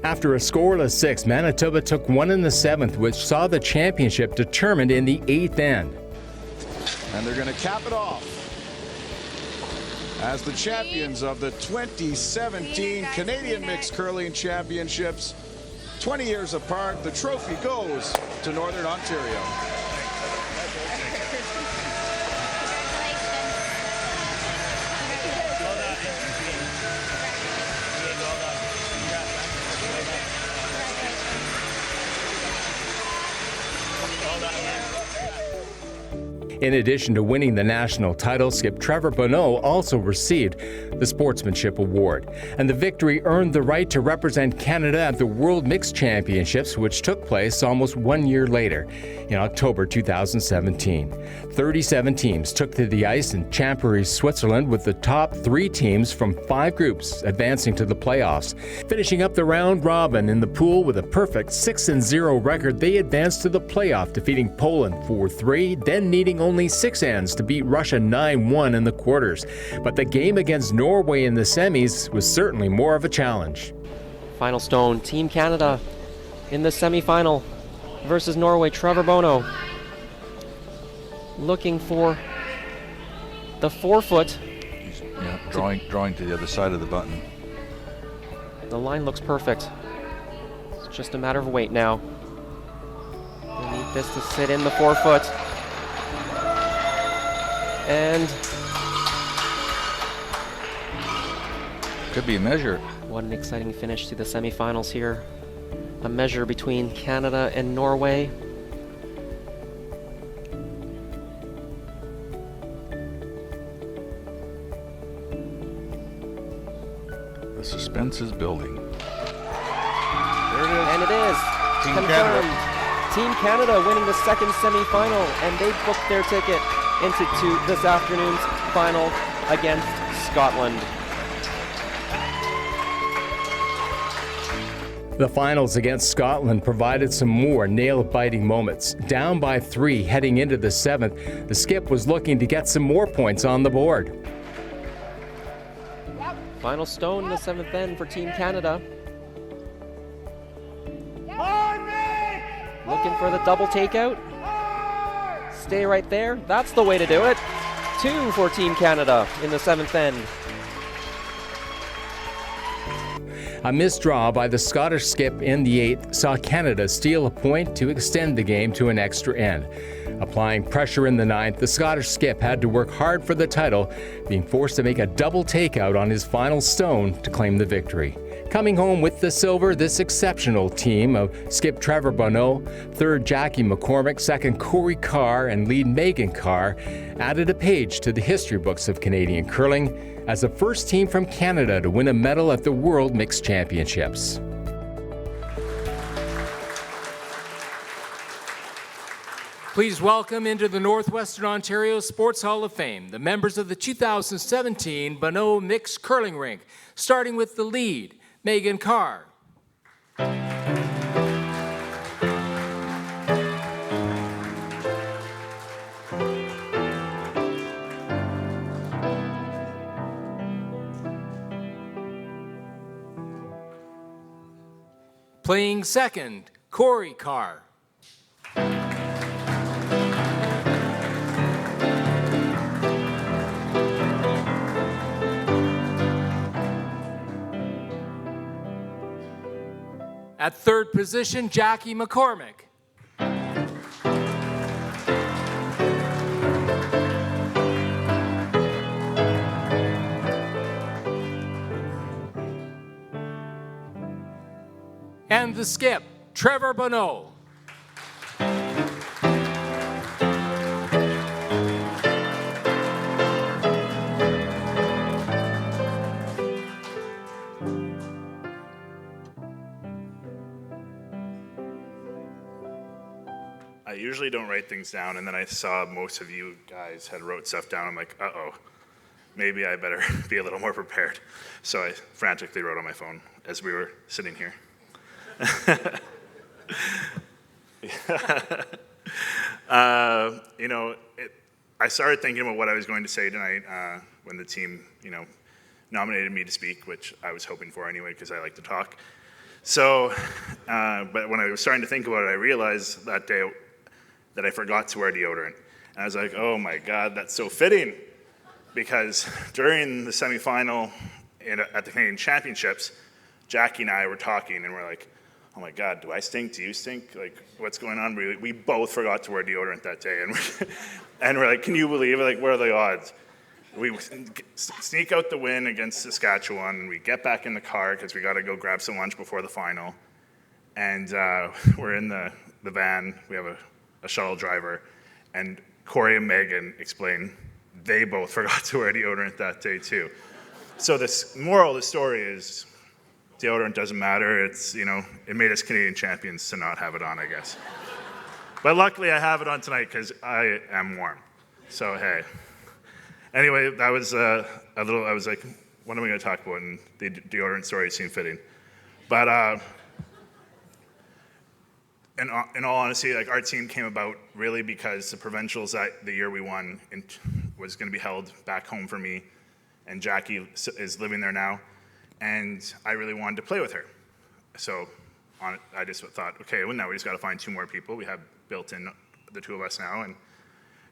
After a scoreless 6, Manitoba took 1 in the 7th, which saw the championship determined in the 8th end. And they're going to cap it off as the champions of the 2017 Canadian Mixed Curling Championships. 20 years apart, the trophy goes to Northern Ontario. In addition to winning the national title, skip Trevor Bonneau also received the Sportsmanship Award, and the victory earned the right to represent Canada at the World Mixed Championships, which took place almost 1 year later, in October 2017. 37 teams took to the ice in Champery, Switzerland, with the top 3 teams from 5 groups advancing to the playoffs. Finishing up the round robin in the pool with a perfect 6-0 record, they advanced to the playoff, defeating Poland 4-3, then needing only 6 ends to beat Russia 9-1 in the quarters. But the game against Norway in the semis was certainly more of a challenge. Final stone, Team Canada in the semifinal versus Norway. Trevor Bonneau looking for the 4-foot. Yeah, drawing to the other side of the button. The line looks perfect. It's just a matter of weight now. They need this to sit in the 4-foot. And could be a measure. What an exciting finish to the semifinals here. A measure between Canada and Norway. The suspense is building. There it is. And it is. Team confirmed. Canada. Team Canada winning the second semifinal, and they booked their ticket into this afternoon's final against Scotland. The finals against Scotland provided some more nail-biting moments. Down by 3 heading into the 7th, the skip was looking to get some more points on the board. Final stone in the 7th end for Team Canada. Looking for the double takeout. Stay right there. That's the way to do it. 2 for Team Canada in the 7th end. A missed draw by the Scottish skip in the 8th saw Canada steal a point to extend the game to an extra end. Applying pressure in the 9th, the Scottish skip had to work hard for the title, being forced to make a double takeout on his final stone to claim the victory. Coming home with the silver, this exceptional team of skip Trevor Bonneau, third Jackie McCormick, second Corey Carr, and lead Megan Carr added a page to the history books of Canadian curling as the first team from Canada to win a medal at the World Mixed Championships. Please welcome into the Northwestern Ontario Sports Hall of Fame the members of the 2017 Bonneau Mixed Curling Rink, starting with the lead, Megan Carr. Playing second, Corey Carr. At third position, Jackie McCormick. And the skip, Trevor Bonneau. I usually don't write things down, and then I saw most of you guys had wrote stuff down. I'm like, uh-oh, maybe I better be a little more prepared. So I frantically wrote on my phone as we were sitting here. You know, I started thinking about what I was going to say tonight when the team, you know, nominated me to speak, which I was hoping for anyway because I like to talk. So, but when I was starting to think about it, I realized that day that I forgot to wear deodorant. And I was like, oh my God, that's so fitting. Because during the semifinal at the Canadian Championships, Jackie and I were talking and we're like, oh my God, do I stink? Do you stink? Like, what's going on? We both forgot to wear deodorant that day. And we're like, can you believe it? Like, what are the odds? We sneak out the win against Saskatchewan, and we get back in the car because we got to go grab some lunch before the final. And we're in the van. We have a shuttle driver. And Corey and Megan explain they both forgot to wear deodorant that day too. So the moral of the story is deodorant doesn't matter. It's, you know, it made us Canadian champions to not have it on, I guess. But luckily I have it on tonight because I am warm. So hey. Anyway, that was a little, I was like, what am I going to talk about? And the deodorant story seemed fitting. But in all honesty, like our team came about really because the provincials that the year we won was going to be held back home for me. And Jackie is living there now. And I really wanted to play with her. So I just thought, okay, well, now we just got to find two more people. We have built in the two of us now. And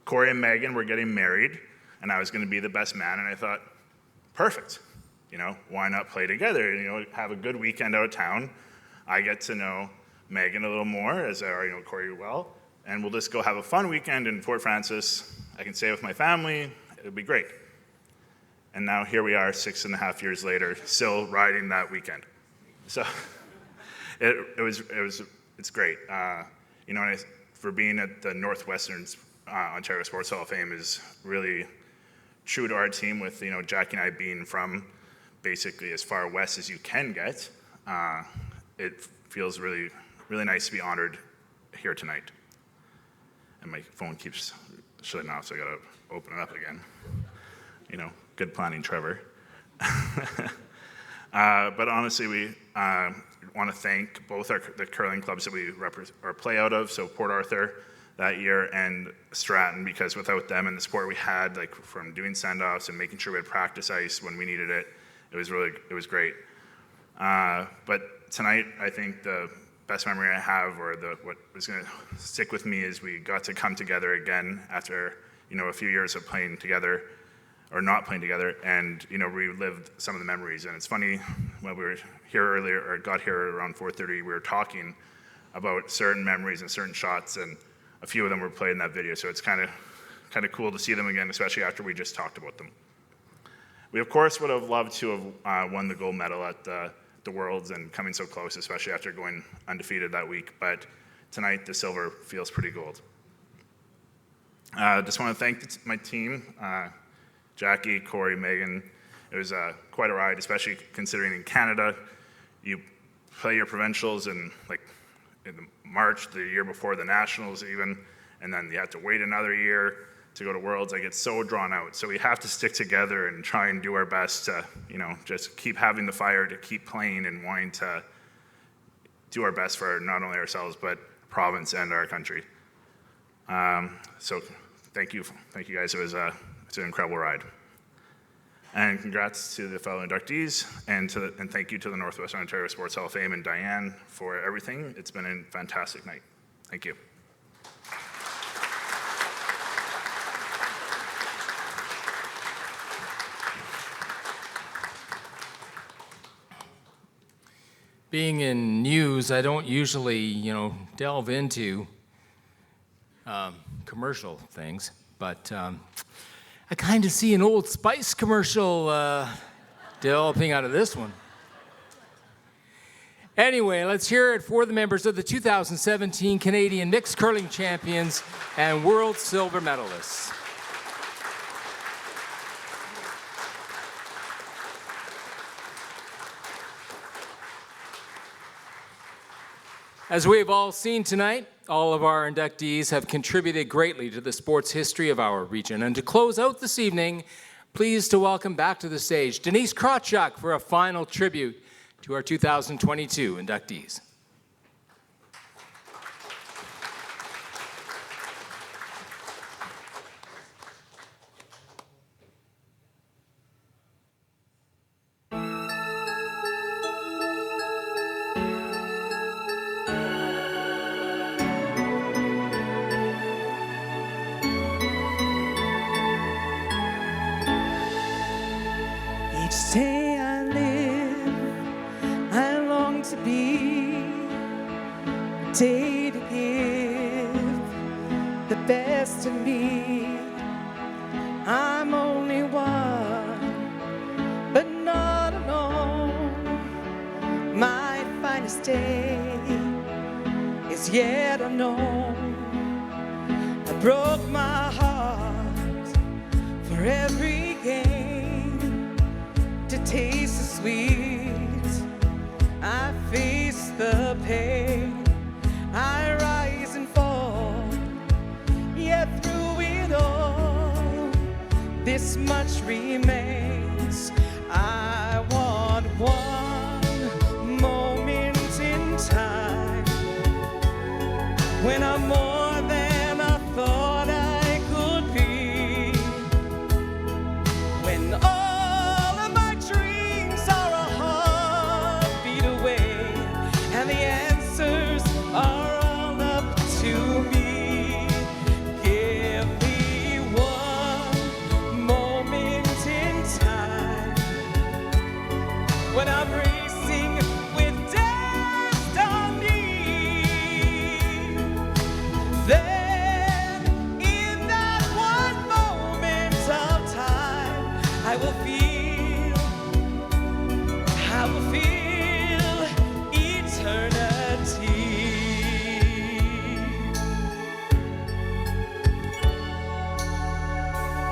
Corey and Megan were getting married. And I was going to be the best man, and I thought, perfect. You know, why not play together? You know, have a good weekend out of town. I get to know Megan a little more, as I already know Corey well, and we'll just go have a fun weekend in Fort Francis. I can stay with my family. It'll be great. And now here we are, 6.5 years later, still riding that weekend. So it's great. You know, for being at the Northwestern Ontario Sports Hall of Fame is really true to our team with, you know, Jackie and I being from basically as far west as you can get. It feels really, really nice to be honored here tonight. And my phone keeps shutting off, so I gotta open it up again. You know, good planning, Trevor. But honestly, we want to thank both the curling clubs that we play out of, so Port Arthur that year and Stratton, because without them and the support we had, like from doing send-offs and making sure we had practice ice when we needed it, it was great. But tonight, I think the best memory I have, or what was going to stick with me, is we got to come together again after, you know, a few years of playing together, or not playing together, and, you know, relived some of the memories. And it's funny, when we were here earlier, or got here around 4:30, we were talking about certain memories and certain shots, and a few of them were played in that video, so it's kind of cool to see them again, especially after we just talked about them. We, of course, would have loved to have won the gold medal at the Worlds and coming so close, especially after going undefeated that week, but tonight the silver feels pretty gold. Just want to thank my team, Jackie, Corey, Megan. It was quite a ride, especially considering in Canada, you play your provincials in March, the year before the Nationals even, and then you have to wait another year to go to Worlds. Like, it's so drawn out. So we have to stick together and try and do our best to, just keep having the fire, to keep playing and wanting to do our best for not only ourselves, but province and our country. So thank you guys. It's an incredible ride. And congrats to the fellow inductees, and thank you to the Northwestern Ontario Sports Hall of Fame and Diane for everything. It's been a fantastic night. Thank you. Being in news, I don't usually, delve into commercial things, but I kind of see an Old Spice commercial developing out of this one. Anyway, let's hear it for the members of the 2017 Canadian Mixed Curling Champions and World Silver Medalists. As we have all seen tonight, all of our inductees have contributed greatly to the sports history of our region. And to close out this evening, pleased to welcome back to the stage Denise Krawchuk for a final tribute to our 2022 inductees. Each day I live, I long to be a day to give the best of me. I'm only one, but not alone. My finest day is yet unknown. I broke my heart for every game to taste the sweet. I face the pain, I rise and fall, yet through it all, this much remains. I want one moment in time when I'm more than I thought I could be, when all of my dreams are a heartbeat away, and the answers are all up to me. Give me one moment in time when I'm racing with destiny. Then, in that one moment of time, I will feel eternity.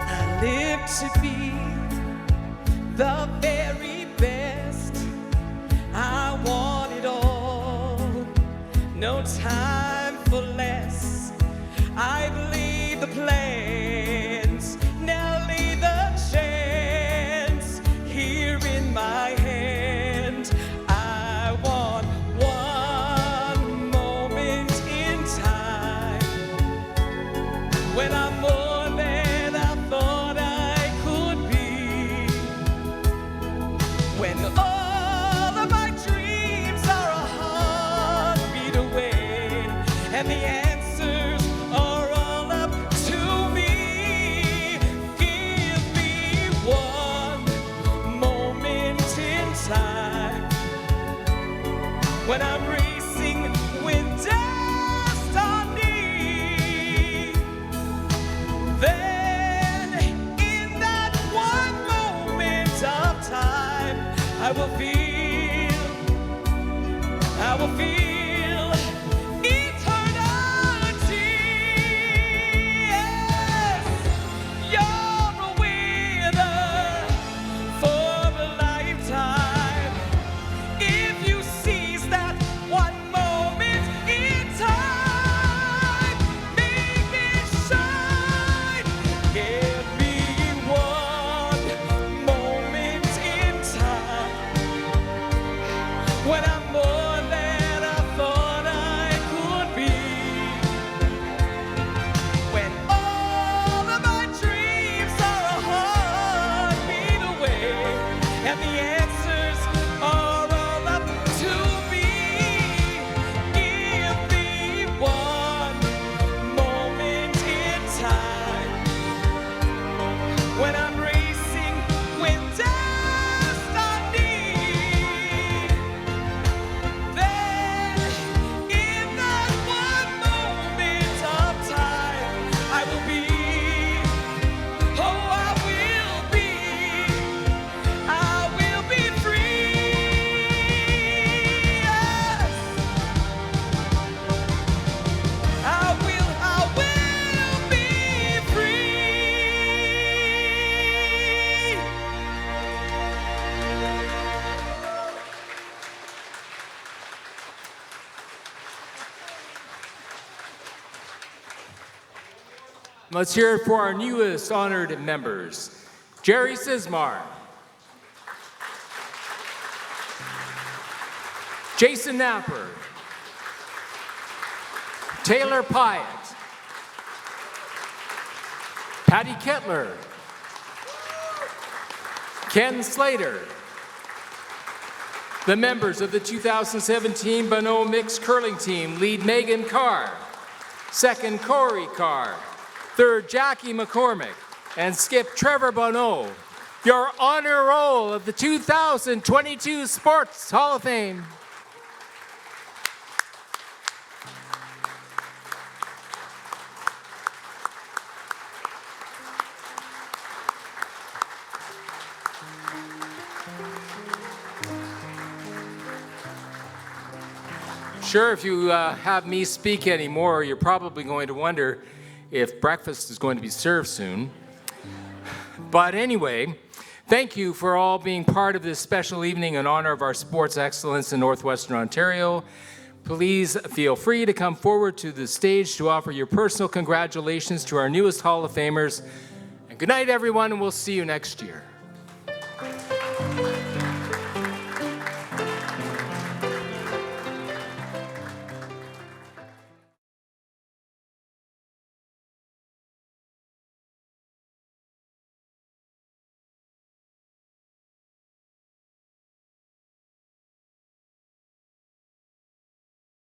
I live to be the very best. I want it all, no time for less. I believe the plans, now lay the chance here in my hand. I want one moment in time when I'm more than I thought I could be, when all of my dreams are a heartbeat away, and the answers are all up to me. Give me one moment in time when I'm racing with destiny. Then, in that one moment of time, I will feel eternity. Yes, you're a winner for a lifetime if you seize that one moment in time. Make Let's hear it for our newest honored members. Jerry Sismar, Jason Napper, Taylor Pyatt, Patty Kettler, Ken Slater, the members of the 2017 Bonneau Mixed Curling Team lead Megan Carr, second Corey Carr, third Jackie McCormick, and skip Trevor Bonneau, your honor roll of the 2022 Sports Hall of Fame. Sure, if you have me speak anymore, you're probably going to wonder if breakfast is going to be served soon. But anyway, thank you for all being part of this special evening in honor of our sports excellence in Northwestern Ontario. Please feel free to come forward to the stage to offer your personal congratulations to our newest Hall of Famers. And good night, everyone, and we'll see you next year.